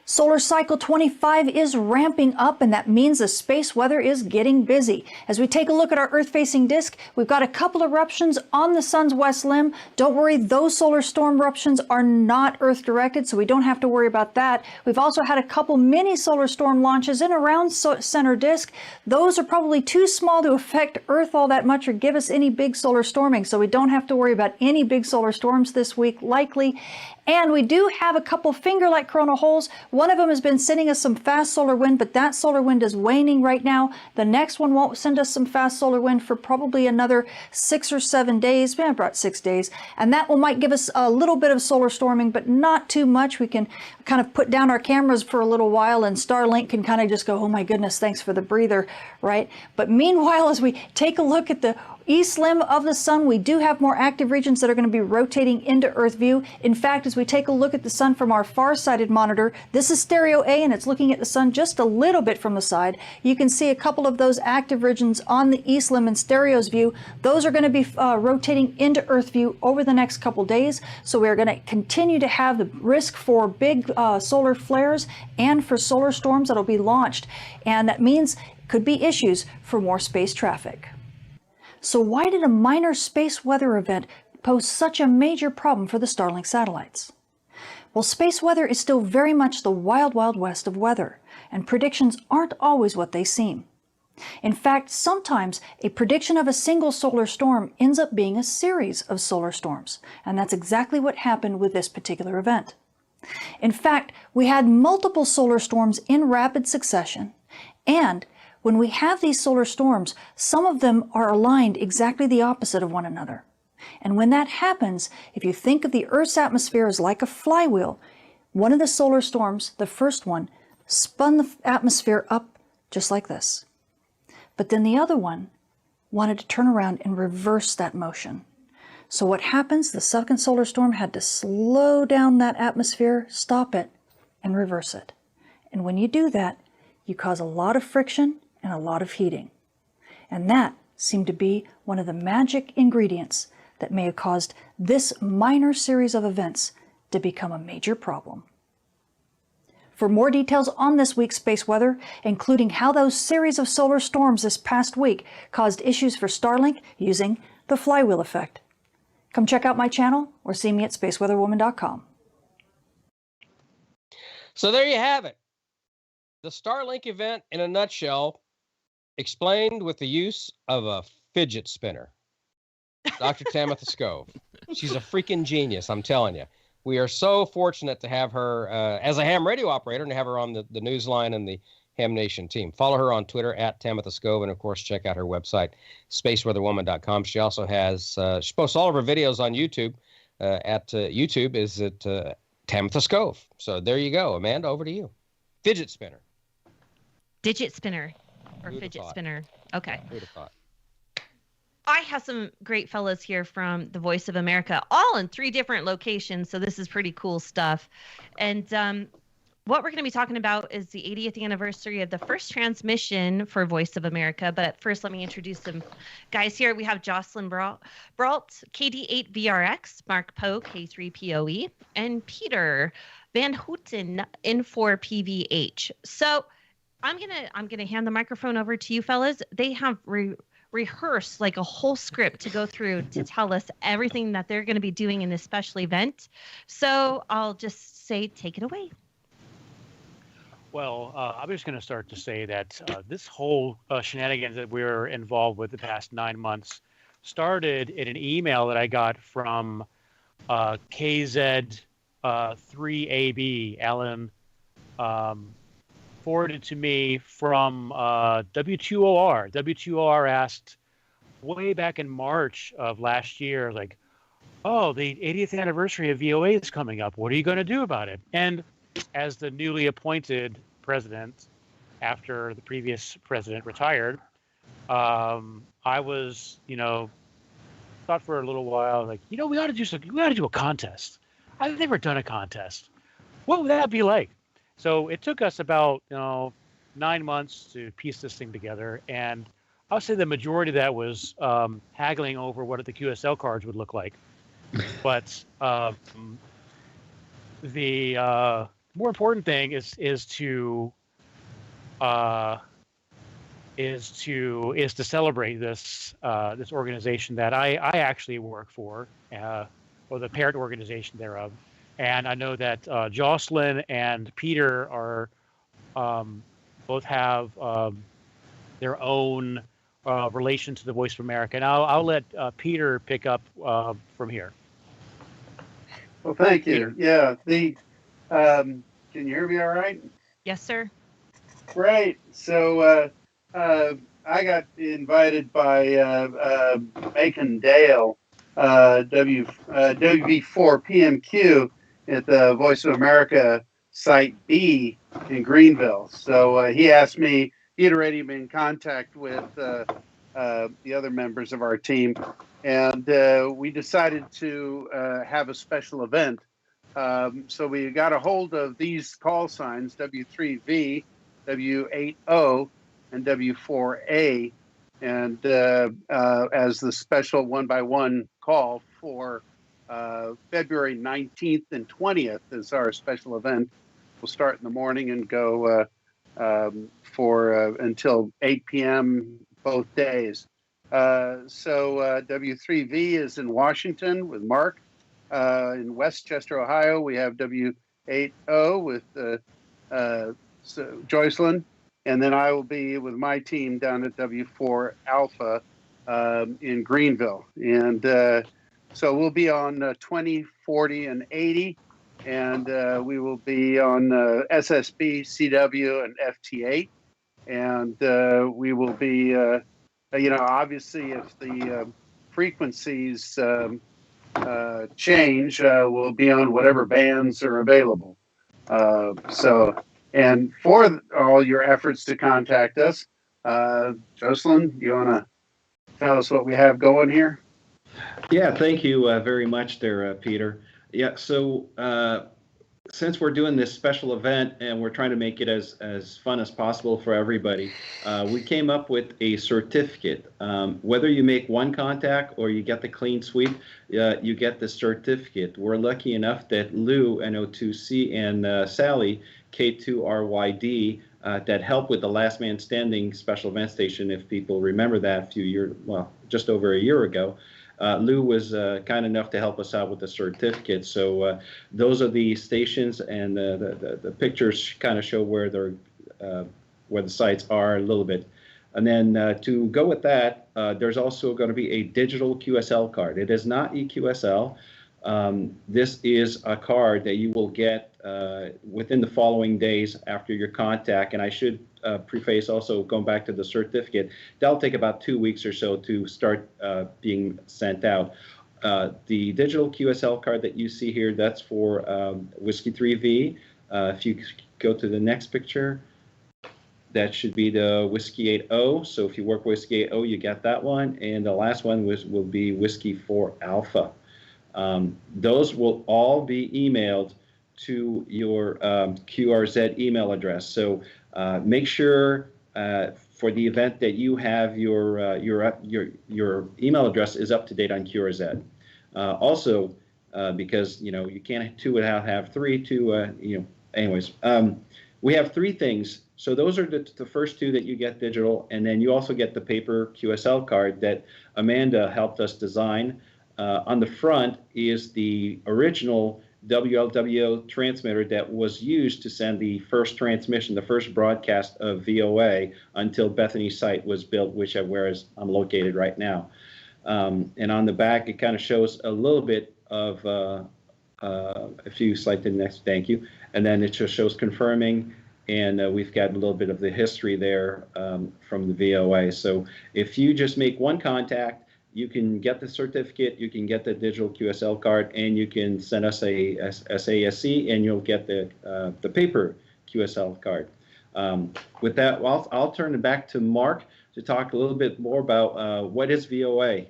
Solar cycle 25 is ramping up, and that means the space weather is getting busy. As we take a look at our Earth-facing disk, we've got a couple eruptions on the sun's west limb. Don't worry, those solar storm eruptions are not Earth-directed, so we don't have to worry about that. We've also had a couple mini solar storm launches in around center disk. Those are probably too small to affect Earth all that much or give us any big solar storming, so we don't have to worry about any big solar storms this week, likely. And we do have a couple finger-like coronal holes. One of them has been sending us some fast solar wind, but that solar wind is waning right now. The next one won't send us some fast solar wind for probably another 6 or 7 days, about 6 days. And that one might give us a little bit of solar storming, but not too much. We can kind of put down our cameras for a little while, and Starlink can kind of just go, oh my goodness, thanks for the breather, right? But meanwhile, as we take a look at the east limb of the sun, we do have more active regions that are going to be rotating into Earth view. In fact, as we take a look at the sun from our far-sighted monitor, this is stereo A, and it's looking at the sun just a little bit from the side. You can see a couple of those active regions on the east limb in stereo's view. Those are going to be rotating into Earth view over the next couple days. So we're going to continue to have the risk for big solar flares and for solar storms that'll be launched. And that means could be issues for more space traffic. So why did a minor space weather event pose such a major problem for the Starlink satellites? Well, space weather is still very much the wild, wild west of weather, and predictions aren't always what they seem. In fact, sometimes a prediction of a single solar storm ends up being a series of solar storms, and that's exactly what happened with this particular event. In fact, we had multiple solar storms in rapid succession, and when we have these solar storms, some of them are aligned exactly the opposite of one another. And when that happens, if you think of the Earth's atmosphere as like a flywheel, one of the solar storms, the first one, spun the atmosphere up just like this. But then the other one wanted to turn around and reverse that motion. So what happens? The second solar storm had to slow down that atmosphere, stop it, and reverse it. And when you do that, you cause a lot of friction and a lot of heating. And that seemed to be one of the magic ingredients that may have caused this minor series of events to become a major problem. For more details on this week's space weather, including how those series of solar storms this past week caused issues for Starlink using the flywheel effect, come check out my channel or see me at spaceweatherwoman.com. So there you have it. The Starlink event in a nutshell, explained with the use of a fidget spinner. Dr. Tamitha Skov. She's a freaking genius, I'm telling you. We are so fortunate to have her as a ham radio operator and to have her on the Newsline and the Ham Nation team. Follow her on Twitter at Tamitha Skov, and of course, check out her website, spaceweatherwoman.com. She also has, she posts all of her videos on YouTube. YouTube is at Tamitha Skov. So there you go. Amanda, over to you. Fidget spinner. Digit spinner or Who'd have fidget thought? spinner. Okay. Who'd have thought? I have some great fellows here from the Voice of America, all in 3 different locations. So this is pretty cool stuff. And what we're going to be talking about is the 80th anniversary of the first transmission for Voice of America. But first, let me introduce some guys here. We have Jocelyn Brault, KD8VRX, Mark Poe, K3POE, and Peter Van Houten, N4PVH. So I'm gonna hand the microphone over to you fellas. They have rehearse like a whole script to go through to tell us everything that they're going to be doing in this special event. So I'll just say, take it away. Well, I'm just going to start to say that this whole shenanigans that we're involved with the past 9 months started in an email that I got from KZ3AB, Alan, forwarded to me from W2OR. W2OR asked way back in March of last year, like, oh, the 80th anniversary of VOA is coming up. What are you going to do about it? And as the newly appointed president, after the previous president retired, I was, thought for a little while, like, we ought to do something. We ought to do a contest. I've never done a contest. What would that be like? So it took us about 9 months to piece this thing together, and I would say the majority of that was haggling over what the QSL cards would look like. But the more important thing is to celebrate this this organization that I actually work for, or the parent organization thereof. And I know that Jocelyn and Peter are both have their own relation to the Voice of America. And I'll let Peter pick up from here. Well, thank you. Yeah, can you hear me all right? Yes, sir. Great. So I got invited by Macon Dale, WV4PMQ, at the Voice of America Site B in Greenville. So he asked me, he had already been in contact with the other members of our team, and we decided to have a special event. So we got a hold of these call signs, W3V, W80, and W4A, and as the special 1x1 call for February 19th and 20th is our special event. We'll start in the morning and go for until 8 p.m. both days. So W3V is in Washington with Mark. In Westchester, Ohio, we have W8O with Joycelyn. And then I will be with my team down at W4 Alpha in Greenville. And so we'll be on 20, 40, and 80. And we will be on SSB, CW, and FT8. And we will be, obviously if the frequencies change, we'll be on whatever bands are available. And for all your efforts to contact us, Joycelyn, you want to tell us what we have going here? Yeah, thank you very much there, Peter. Yeah, so since we're doing this special event and we're trying to make it as fun as possible for everybody, we came up with a certificate. Whether you make one contact or you get the clean sweep, you get the certificate. We're lucky enough that Lou, NO2C, and Sally, K2RYD, that helped with the Last Man Standing special event station, if people remember that just over a year ago. Lou was kind enough to help us out with the certificate. So those are the stations, and the pictures kind of show where the sites are a little bit. And then to go with that, there's also going to be a digital QSL card. It is not EQSL. This is a card that you will get within the following days after your contact. And I should preface also, going back to the certificate, that'll take about 2 weeks or so to start being sent out. The digital QSL card that you see here, that's for Whiskey 3V. If you go to the next picture, that should be the Whiskey 8O. So if you work Whiskey 8O, you get that one. And the last one will be Whiskey 4 Alpha. Those will all be emailed to your QRZ email address. So make sure for the event that you have your email address is up to date on QRZ. Also, because you can't two without have three. Anyways, we have three things. So those are the first two that you get digital, and then you also get the paper QSL card that Amanda helped us design. On the front is the original WLWO transmitter that was used to send the first transmission, the first broadcast of VOA until Bethany's site was built, where I'm located right now. And on the back, it kind of shows a little bit of, if you select the next, thank you. And then it just shows confirming, and we've got a little bit of the history there from the VOA. So if you just make one contact, you can get the certificate, you can get the digital QSL card, and you can send us a SASC, and you'll get the paper QSL card. With that, I'll turn it back to Mark to talk a little bit more about what is VOA.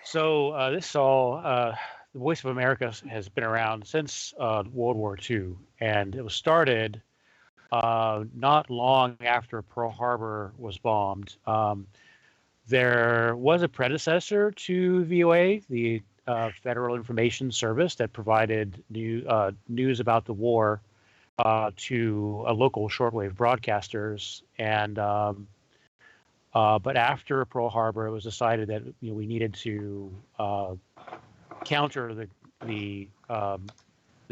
So the Voice of America has been around since World War II, and it was started not long after Pearl Harbor was bombed. There was a predecessor to VOA, the Federal Information Service, that provided news about the war to local shortwave broadcasters. And but after Pearl Harbor, it was decided that we needed to counter the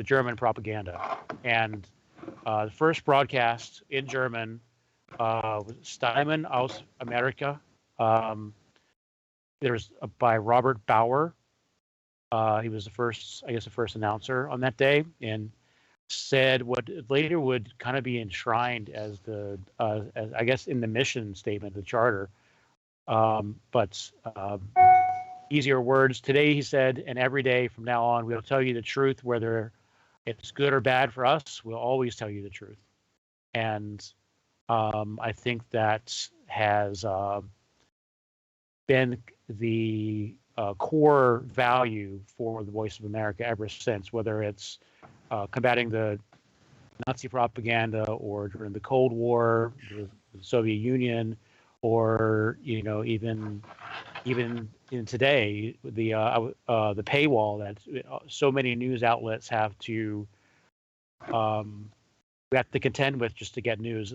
German propaganda. And the first broadcast in German was Stimmen aus Amerika. There's by Robert Bauer. He was the first announcer on that day, and said what later would kind of be enshrined as as I guess in the mission statement, the charter. But easier words. Today, he said, and every day from now on, we'll tell you the truth, whether it's good or bad for us. We'll always tell you the truth. And I think that has been the core value for the Voice of America ever since, whether it's combating the Nazi propaganda or during the Cold War, the Soviet Union, or even in today, the paywall that so many news outlets have to we have to contend with just to get news.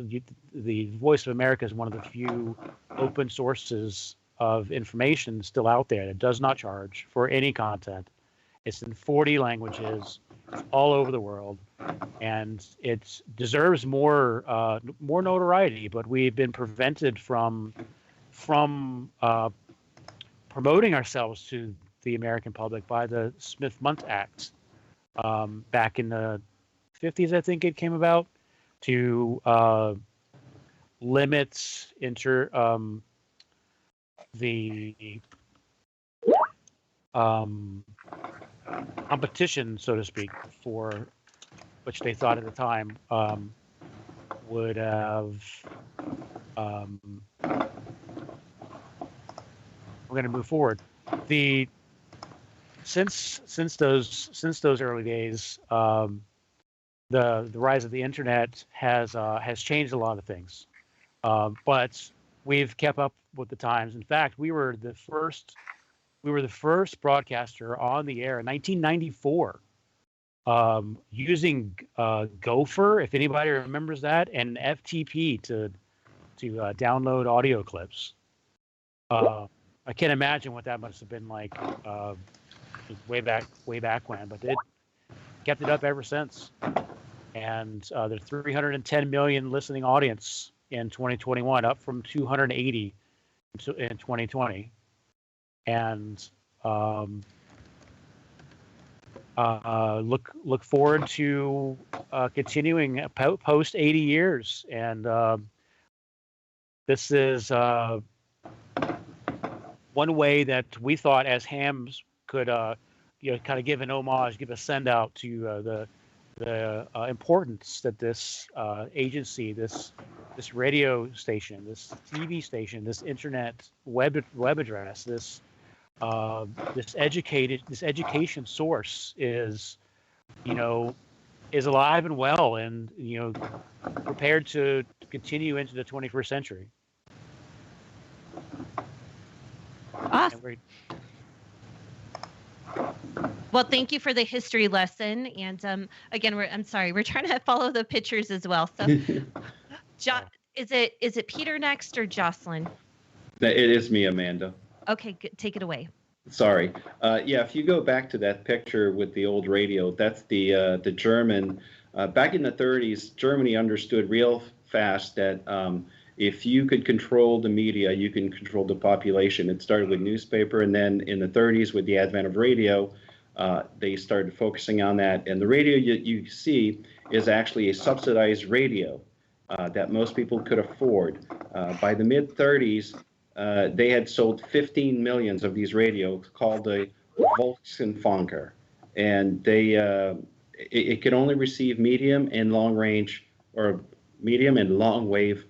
The Voice of America is one of the few open sources of information still out there that does not charge for any content. It's in 40 languages. It's all over the world, and it deserves more notoriety. But we've been prevented from promoting ourselves to the American public by the Smith-Mundt Act back in the 50s, I think it came about, to limit the competition, so to speak, for which they thought at the time would have. We're going to move forward. Since those early days, the rise of the internet has changed a lot of things, but we've kept up with the times. In fact, we were the first broadcaster on the air in 1994, using Gopher, if anybody remembers that, and FTP to download audio clips. I can't imagine what that must have been like way back when, but it kept it up ever since. And there's 310 million listening audience in 2021, up from 280 in 2020. And look forward to continuing post 80 years. And this is one way that we thought as hams could kind of give an homage, give a send out to the importance that this agency, this radio station, this TV station, this internet web address, this education source is alive and well, and prepared to continue into the 21st century. Awesome. Well, thank you for the history lesson. And again, we're trying to follow the pictures as well. So, is it Peter next or Jocelyn? It is me, Amanda. Okay, good. Take it away. Sorry. Yeah, if you go back to that picture with the old radio, that's the German. Back in the 30s, Germany understood real fast that if you could control the media, you can control the population. It started with newspaper, and then in the 30s, with the advent of radio, they started focusing on that. And the radio you see is actually a subsidized radio that most people could afford. By the mid-30s, they had sold 15 million of these radios called the Volksempfänger, and it could only receive medium and long range, or medium and long wave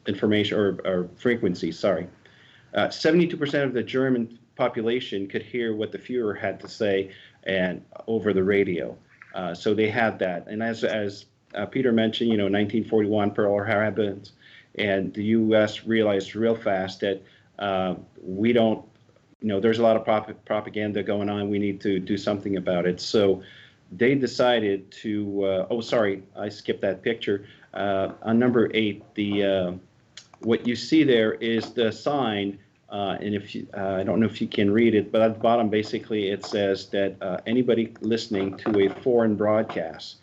information or frequency. Sorry, 72% of the German population could hear what the Führer had to say and over the radio. So they had that, and as Peter mentioned, 1941 Pearl Harbor. And the U.S. realized real fast that we don't, there's a lot of propaganda going on. We need to do something about it. So they decided to, I skipped that picture. On number 8, what you see there is the sign. And if you, I don't know if you can read it, but at the bottom, basically, it says that anybody listening to a foreign broadcast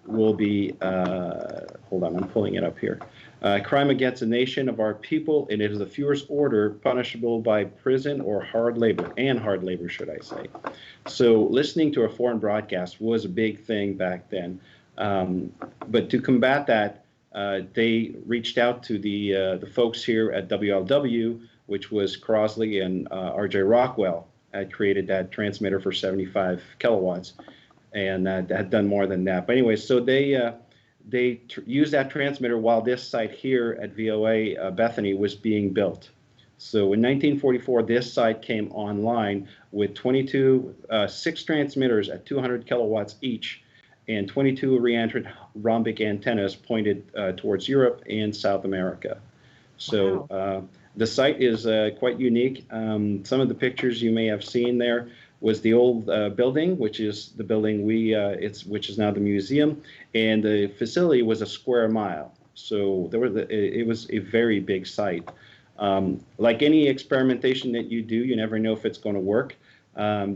will be, hold on, I'm pulling it up here. Crime against the nation of our people, and it is the Führer's order, punishable by prison or hard labor, should I say. So listening to a foreign broadcast was a big thing back then. But to combat that, they reached out to the folks here at WLW, which was Crosley and R.J. Rockwell had created that transmitter for 75 kilowatts, and had done more than that. But anyway, so they used that transmitter while this site here at VOA Bethany was being built. So in 1944, this site came online with 6 transmitters at 200 kilowatts each, and 22 re-entrant rhombic antennas pointed towards Europe and South America. So the site is quite unique. Some of the pictures you may have seen there was the old building, which is the building which is now the museum, and the facility was a square mile. So it was a very big site. Like any experimentation that you do, you never know if it's going to work.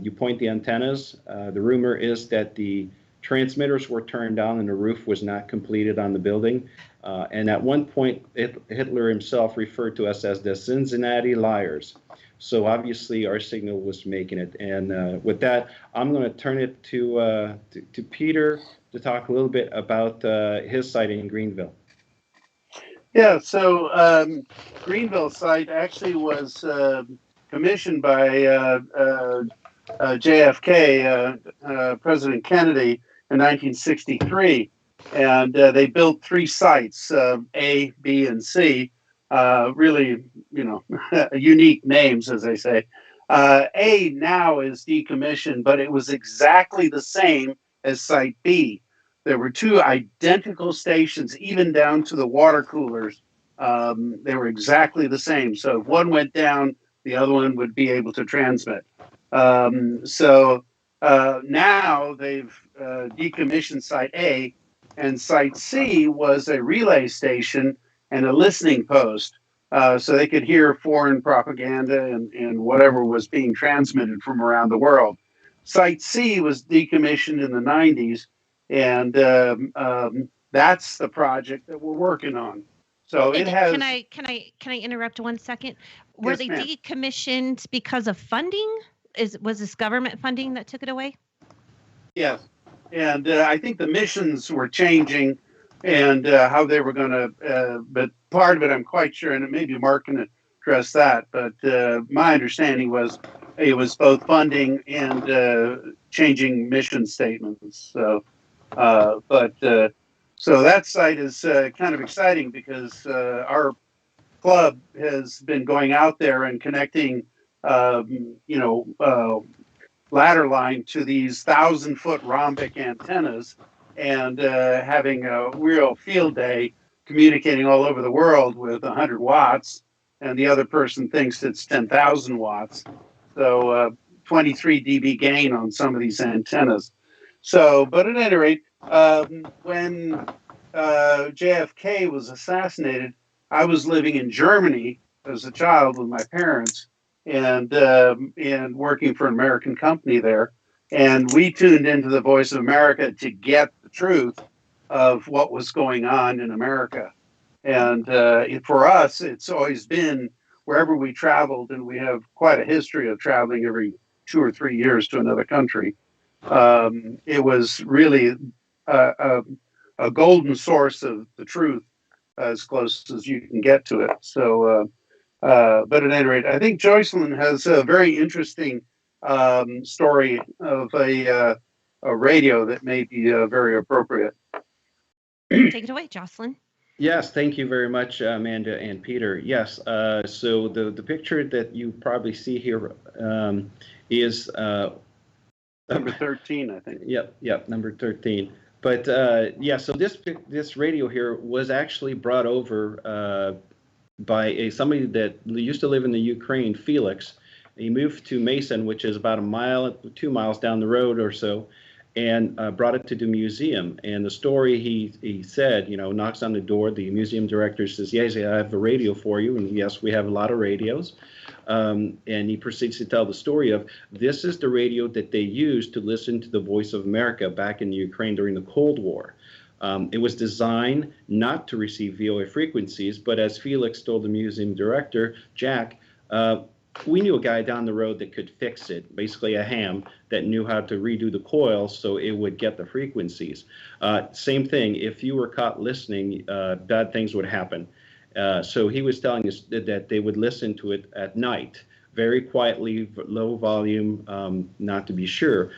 You point the antennas. The rumor is that the transmitters were turned down and the roof was not completed on the building. And at one point, Hitler himself referred to us as the Cincinnati Liars. So obviously our signal was making it. And with that, I'm going to turn it to Peter to talk a little bit about his site in Greenville. Yeah, so Greenville site actually was commissioned by JFK, President Kennedy, in 1963. And they built 3 sites, A, B, and C. Really, unique names, as they say. A now is decommissioned, but it was exactly the same as Site B. There were 2 identical stations, even down to the water coolers. They were exactly the same. So if one went down, the other one would be able to transmit. So now they've decommissioned Site A, and Site C was a relay station and a listening post. So they could hear foreign propaganda and whatever was being transmitted from around the world. Site C was decommissioned in the 90s, and that's the project that we're working on. So it has. Can I interrupt 1 second? Were they decommissioned because of funding? Was this government funding that took it away? Yes, and I think the missions were changing, and how they were going to. But part of it, I'm quite sure, and maybe Mark can address that. But my understanding was it was both funding and changing mission statements. So, so that site is kind of exciting because our club has been going out there and connecting, ladder line to these 1,000-foot rhombic antennas and having a real field day communicating all over the world with 100 watts, and the other person thinks it's 10,000 watts. So 23 dB gain on some of these antennas. So, but at any rate, when JFK was assassinated, I was living in Germany as a child with my parents, and working for an American company there. And we tuned into the Voice of America to get the truth of what was going on in America. And for us, it's always been wherever we traveled, and we have quite a history of traveling every 2 or 3 years to another country. It was really a golden source of the truth, as close as you can get to it. So, but at any rate, I think Joycelyn has a very interesting story of a radio that may be very appropriate. Take it away, Jocelyn. Yes, thank you very much, Amanda and Peter. Yes, so the picture that you probably see here is number 13, I think. Yep, number 13. But yeah, so this radio here was actually brought over by somebody that used to live in the Ukraine, Felix. He moved to Mason, which is about 2 miles down the road or so, and brought it to the museum. And the story he said, knocks on the door. The museum director says, "Yes, I have a radio for you." And yes, we have a lot of radios. And he proceeds to tell the story of this is the radio that they used to listen to the Voice of America back in Ukraine during the Cold War. It was designed not to receive VOA frequencies, but as Felix told the museum director, Jack, we knew a guy down the road that could fix it, basically a ham that knew how to redo the coil so it would get the frequencies. Same thing, if you were caught listening, bad things would happen. So he was telling us that they would listen to it at night, very quietly, low volume, not to be sure.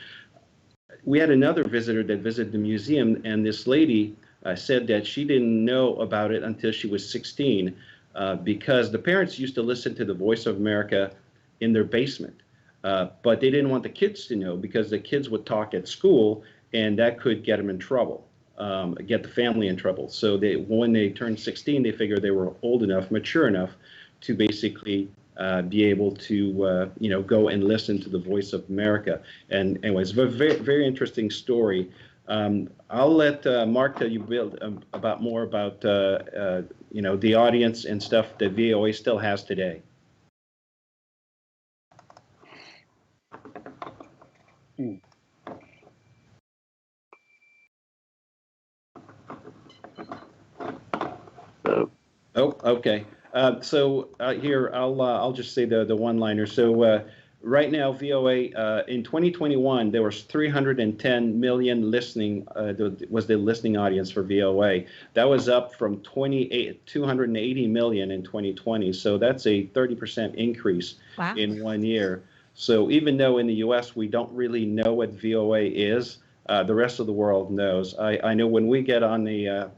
We had another visitor that visited the museum, and this lady said that she didn't know about it until she was 16, because the parents used to listen to the Voice of America in their basement. But they didn't want the kids to know because the kids would talk at school, and that could get them in trouble, get the family in trouble. So when they turned 16, they figured they were old enough, mature enough to basically be able to go and listen to the Voice of America. And anyways, very, very interesting story. I'll let Mark tell you about more about the audience and stuff that VOA still has today. Oh, okay. So here I'll just say the one-liner. So right now, VOA in 2021 there was 310 million listening. Was the listening audience for VOA? That was up from 280 million in 2020. So that's a 30% increase in 1 year. So even though in the U.S. we don't really know what VOA is, the rest of the world knows. I know when we get on the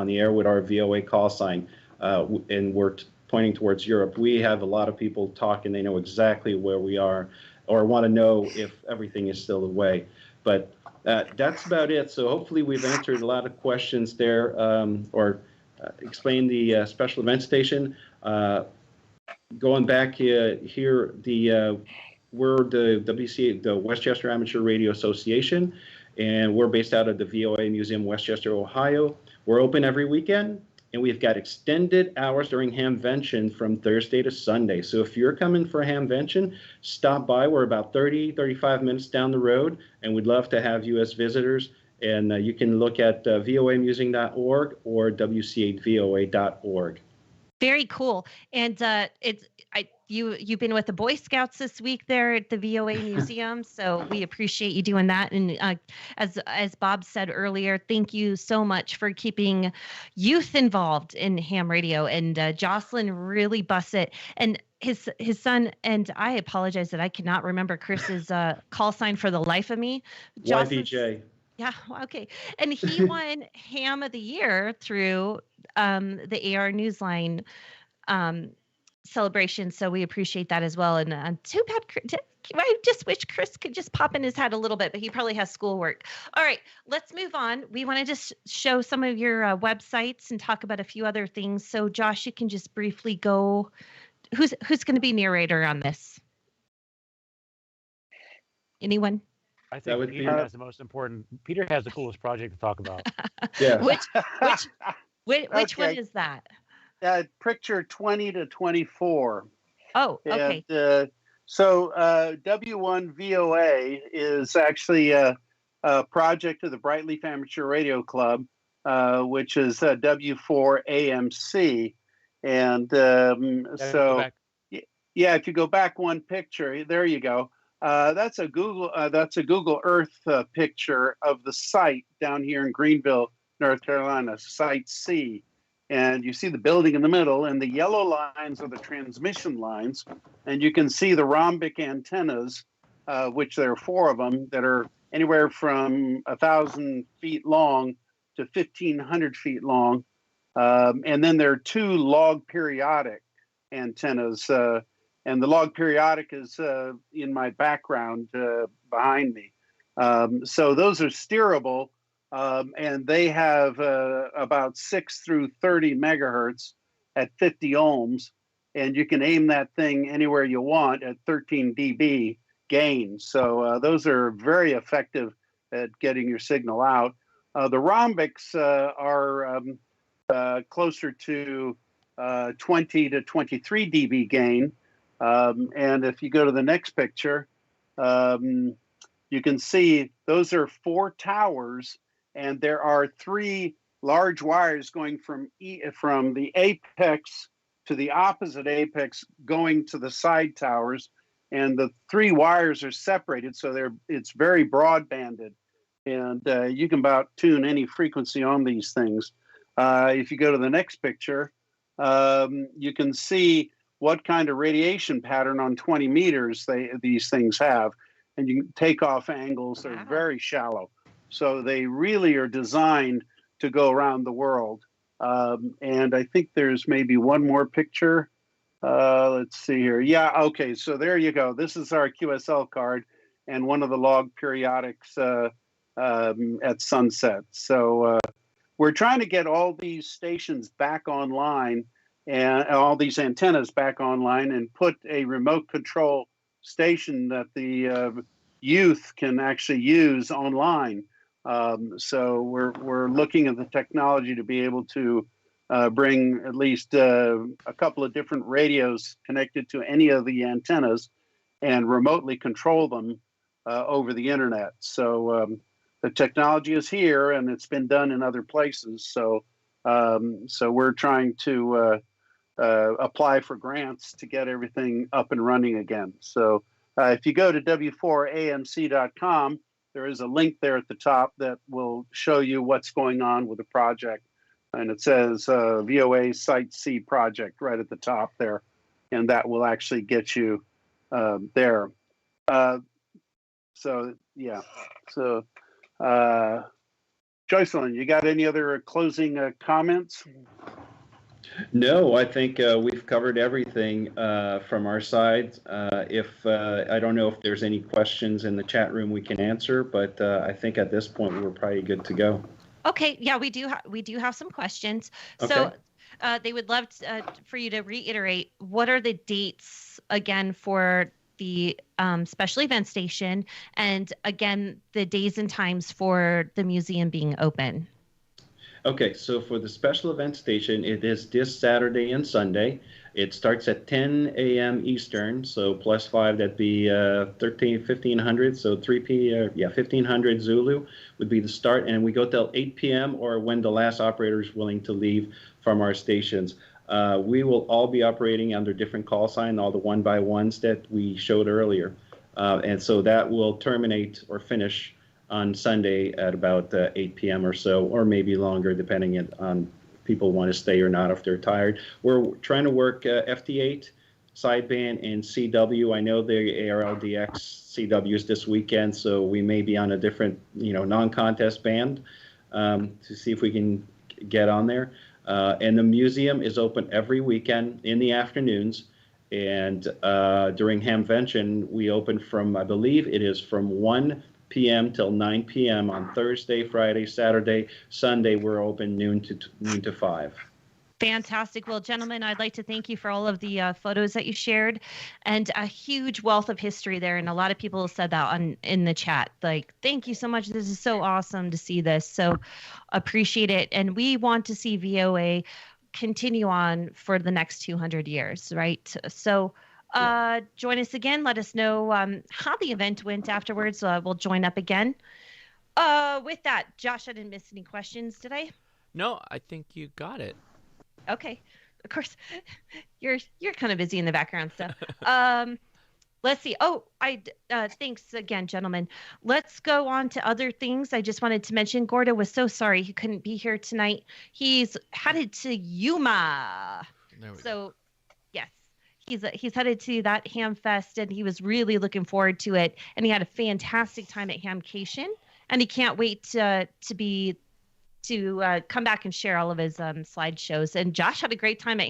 air with our VOA call sign. And we're pointing towards Europe, we have a lot of people talking. They know exactly where we are or want to know if everything is still away. But that's about it. So hopefully we've answered a lot of questions there or explained the special event station. Going back here, we're the WCA, the Westchester Amateur Radio Association, and we're based out of the VOA Museum, Westchester, Ohio. We're open every weekend. And we've got extended hours during Hamvention from Thursday to Sunday. So if you're coming for a Hamvention, stop by. We're about 35 minutes down the road, and we'd love to have you as visitors. And you can look at voamusing.org or wc8voa.org. Very cool. And you've been with the Boy Scouts this week there at the VOA Museum, so we appreciate you doing that. And as Bob said earlier, thank you so much for keeping youth involved in ham radio. And Jocelyn really busts it. And his son, and I apologize that I cannot remember Chris's call sign for the life of me. YBJ. Yeah, okay. And he won Ham of the Year through the AR Newsline celebration, so we appreciate that as well. And too bad, I just wish Chris could just pop in his head a little bit, but he probably has schoolwork. All right, let's move on. We want to just show some of your websites and talk about a few other things. So Josh, you can just briefly go. Who's going to be narrator on this? Anyone? I think Peter has the most important. Peter has the coolest project to talk about. Yeah. Which one is that? Picture 20 to 24. Oh, okay. And, so W1 VOA is actually a project of the Brightleaf Amateur Radio Club, which is W4 AMC. And if you go back one picture, there you go. That's a Google Earth picture of the site down here in Greenville, North Carolina, Site C. And you see the building in the middle, and the yellow lines are the transmission lines. And you can see the rhombic antennas, which there are 4 of them that are anywhere from 1,000 feet long to 1,500 feet long. And then there are 2 log periodic antennas. And the log periodic is in my background behind me. So those are steerable. And they have about 6 through 30 megahertz at 50 ohms. And you can aim that thing anywhere you want at 13 dB gain. So those are very effective at getting your signal out. The rhombics are closer to 20 to 23 dB gain. And if you go to the next picture, you can see those are 4 towers. And there are 3 large wires going from the apex to the opposite apex, going to the side towers. And the 3 wires are separated, so it's very broadbanded. And you can about tune any frequency on these things. If you go to the next picture, you can see what kind of radiation pattern on 20 meters these things have. And you can take off angles, they're very shallow. So they really are designed to go around the world. And I think there's maybe one more picture. Let's see here. Yeah, okay, so there you go. This is our QSL card and one of the log periodics at sunset. So we're trying to get all these stations back online and all these antennas back online and put a remote control station that the youth can actually use online. So we're looking at the technology to be able to bring at least a couple of different radios connected to any of the antennas and remotely control them over the internet. So the technology is here, and it's been done in other places. So we're trying to apply for grants to get everything up and running again. So if you go to w4amc.com, there is a link there at the top that will show you what's going on with the project. And it says VOA Site C project right at the top there. And that will actually get you there. So, yeah. So, Joycelyn, you got any other closing comments? No, I think we've covered everything from our side. If I don't know if there's any questions in the chat room we can answer, but I think at this point we're probably good to go. Okay, yeah, we do have some questions. Okay. So they would love for you to reiterate what are the dates again for the special event station, and again the days and times for the museum being open. Okay, so for the special event station, it is this Saturday and Sunday. It starts at 10 a.m. Eastern, so +5, that'd be 1500, so 1500 Zulu would be the start, and we go till 8 p.m. or when the last operator is willing to leave from our stations. We will all be operating under different call sign, all the 1x1s that we showed earlier, and so that will terminate or finish on Sunday at about 8 p.m. or so, or maybe longer, depending on people want to stay or not if they're tired. We're trying to work FT8, sideband, and CW. I know the ARLDX CWs this weekend, so we may be on a different, non-contest band to see if we can get on there. And the museum is open every weekend in the afternoons. And during Hamvention, we open from, I believe it is from 1 p.m. till 9 p.m. on Thursday, Friday, Saturday, Sunday. We're open noon to 5. Fantastic. Well, gentlemen, I'd like to thank you for all of the photos that you shared, and a huge wealth of history there. And a lot of people said that in the chat. Like, thank you so much. This is so awesome to see this. So appreciate it. And we want to see VOA continue on for the next 200 years, right? So join us again. Let us know how the event went afterwards. We'll join up again. With that, Josh, I didn't miss any questions, did I? No, I think you got it. Okay. Of course, you're kind of busy in the background stuff. Let's see. Oh, thanks again, gentlemen. Let's go on to other things. I just wanted to mention Gordo was so sorry he couldn't be here tonight. He's headed to Yuma. So, yes. He's headed to that Ham Fest, and he was really looking forward to it. And he had a fantastic time at Hamcation, and he can't wait to come back and share all of his slideshows. And Josh had a great time at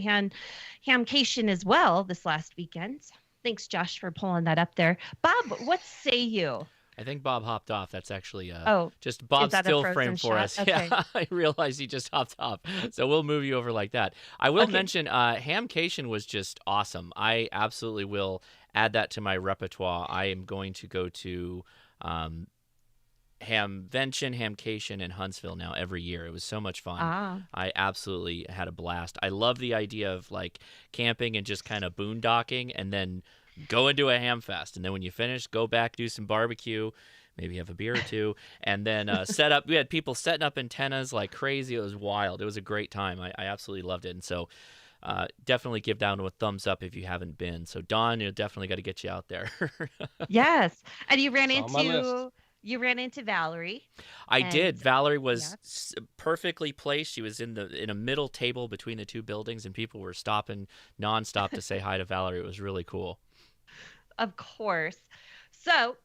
Hamcation as well this last weekend. Thanks, Josh, for pulling that up there. Bob, what say you? I think Bob hopped off. That's actually just is Bob's that a still frozen frame for shot? us. Okay. Yeah, I realized he just hopped off. So we'll move you over like that. I will mention Hamcation was just awesome. I absolutely will add that to my repertoire. I am going to go to Hamvention, Hamcation, and Huntsville now every year. It was so much fun. I absolutely had a blast. I love the idea of like camping and just kind of boondocking, and then go into a ham fest, and then when you finish, go back, do some barbecue, maybe have a beer or two, and then set up. We had people setting up antennas like crazy. It was wild. It was a great time. I absolutely loved it. And so definitely give down a thumbs up if you haven't been. So Dawn, definitely got to get you out there. Yes. And you ran into Valerie. I did. Valerie was perfectly placed. She was in a middle table between the two buildings, and people were stopping nonstop to say hi to Valerie. It was really cool. Of course. So,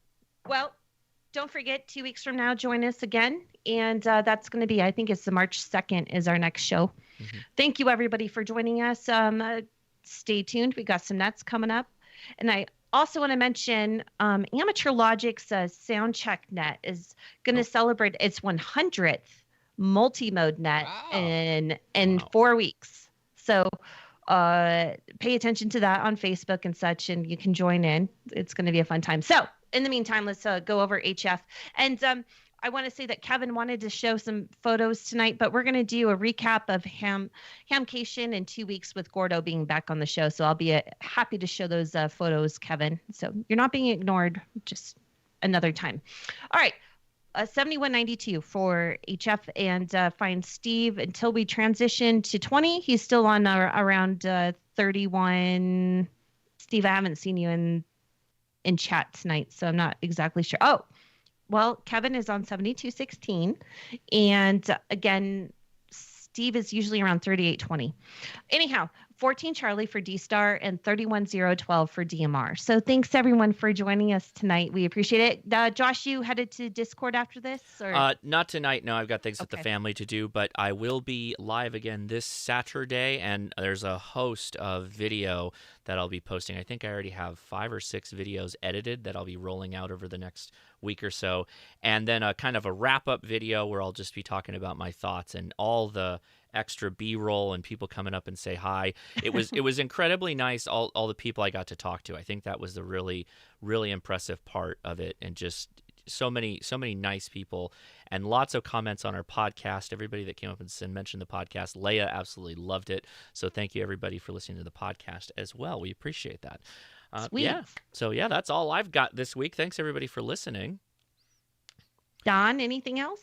well, don't forget, 2 weeks from now, join us again. And that's going to be, I think it's the March 2nd is our next show. Mm-hmm. Thank you, everybody, for joining us. Stay tuned. We got some nuts coming up. And I also want to mention Amateur Logic's Soundcheck Net is going to celebrate its 100th multi-mode net in 4 weeks. So pay attention to that on Facebook and such, and you can join in. It's going to be a fun time. So in the meantime, let's go over HF. And I want to say that Kevin wanted to show some photos tonight, but we're going to do a recap of Hamcation in 2 weeks with Gordo being back on the show. So I'll be happy to show those photos, Kevin. So you're not being ignored, just another time. All right. 7192 for HF, and find Steve until we transition to 20. He's still on around 31. Steve, I haven't seen you in chat tonight, so I'm not exactly sure. Oh, well, Kevin is on 7216, and again, Steve is usually around 3820. Anyhow, 14 Charlie for D-Star and 31012 for DMR. So thanks everyone for joining us tonight. We appreciate it. Josh, you headed to Discord after this? Or? Not tonight. No, I've got things with the family to do, but I will be live again this Saturday, and there's a host of video that I'll be posting. I think I already have 5 or 6 videos edited that I'll be rolling out over the next week or so, and then a kind of a wrap-up video where I'll just be talking about my thoughts and all the extra B-roll and people coming up and say hi. It was incredibly nice, all the people I got to talk to. I think that was the really, really impressive part of it, and just so many nice people and lots of comments on our podcast. Everybody that came up and mentioned the podcast. Leia absolutely loved it. So thank you everybody for listening to the podcast as well. We appreciate that. Sweet. Yeah. So yeah, that's all I've got this week. Thanks everybody for listening. Don, anything else?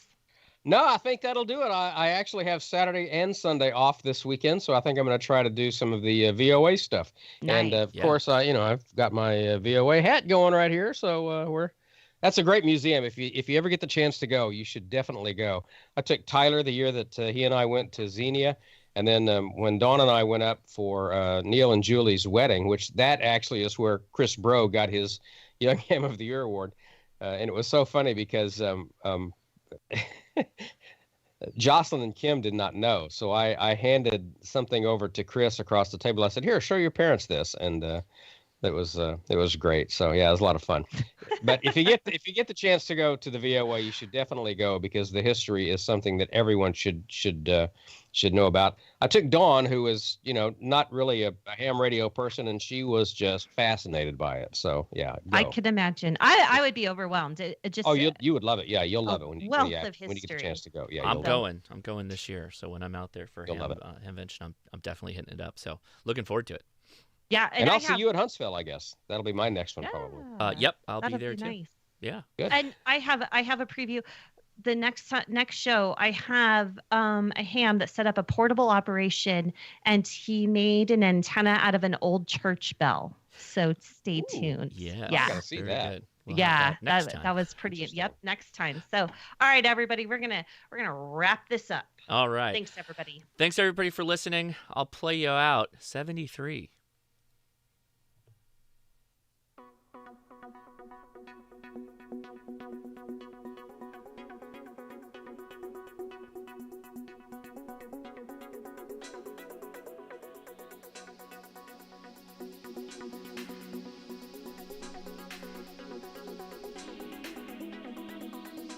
No, I think that'll do it. I actually have Saturday and Sunday off this weekend, so I think I'm going to try to do some of the VOA stuff. Nice. And of course, I've got my VOA hat going right here, so that's a great museum. If you ever get the chance to go, you should definitely go. I took Tyler the year that he and I went to Xenia, and then when Dawn and I went up for Neil and Julie's wedding, which that actually is where Chris Bro got his Young Ham of the Year award, and it was so funny because Jocelyn and Kim did not know, so I handed something over to Chris across the table. I said, "Here, show your parents this," and it was great. So yeah, it was a lot of fun. But if you get the chance to go to the VOA, you should definitely go, because the history is something that everyone should know about. I took Dawn, who is not really a ham radio person, and she was just fascinated by it. So yeah, go. I could imagine. I would be overwhelmed. It just you would love it. Yeah, you'll love it when you get the chance to go. Yeah, I'm going this year. So when I'm out there for Hamvention, I'm definitely hitting it up. So looking forward to it. Yeah, and I'll see you at Huntsville, I guess. That'll be my next one, probably. Yep, I'll be there too. Nice. Yeah, good. And I have a preview. The next show, I have a ham that set up a portable operation, and he made an antenna out of an old church bell. So stay tuned. Yeah, I gotta see that. We'll that was pretty. Yep, next time. So all right, everybody, we're gonna wrap this up. All right. Thanks, everybody. Thanks everybody for listening. I'll play you out 73.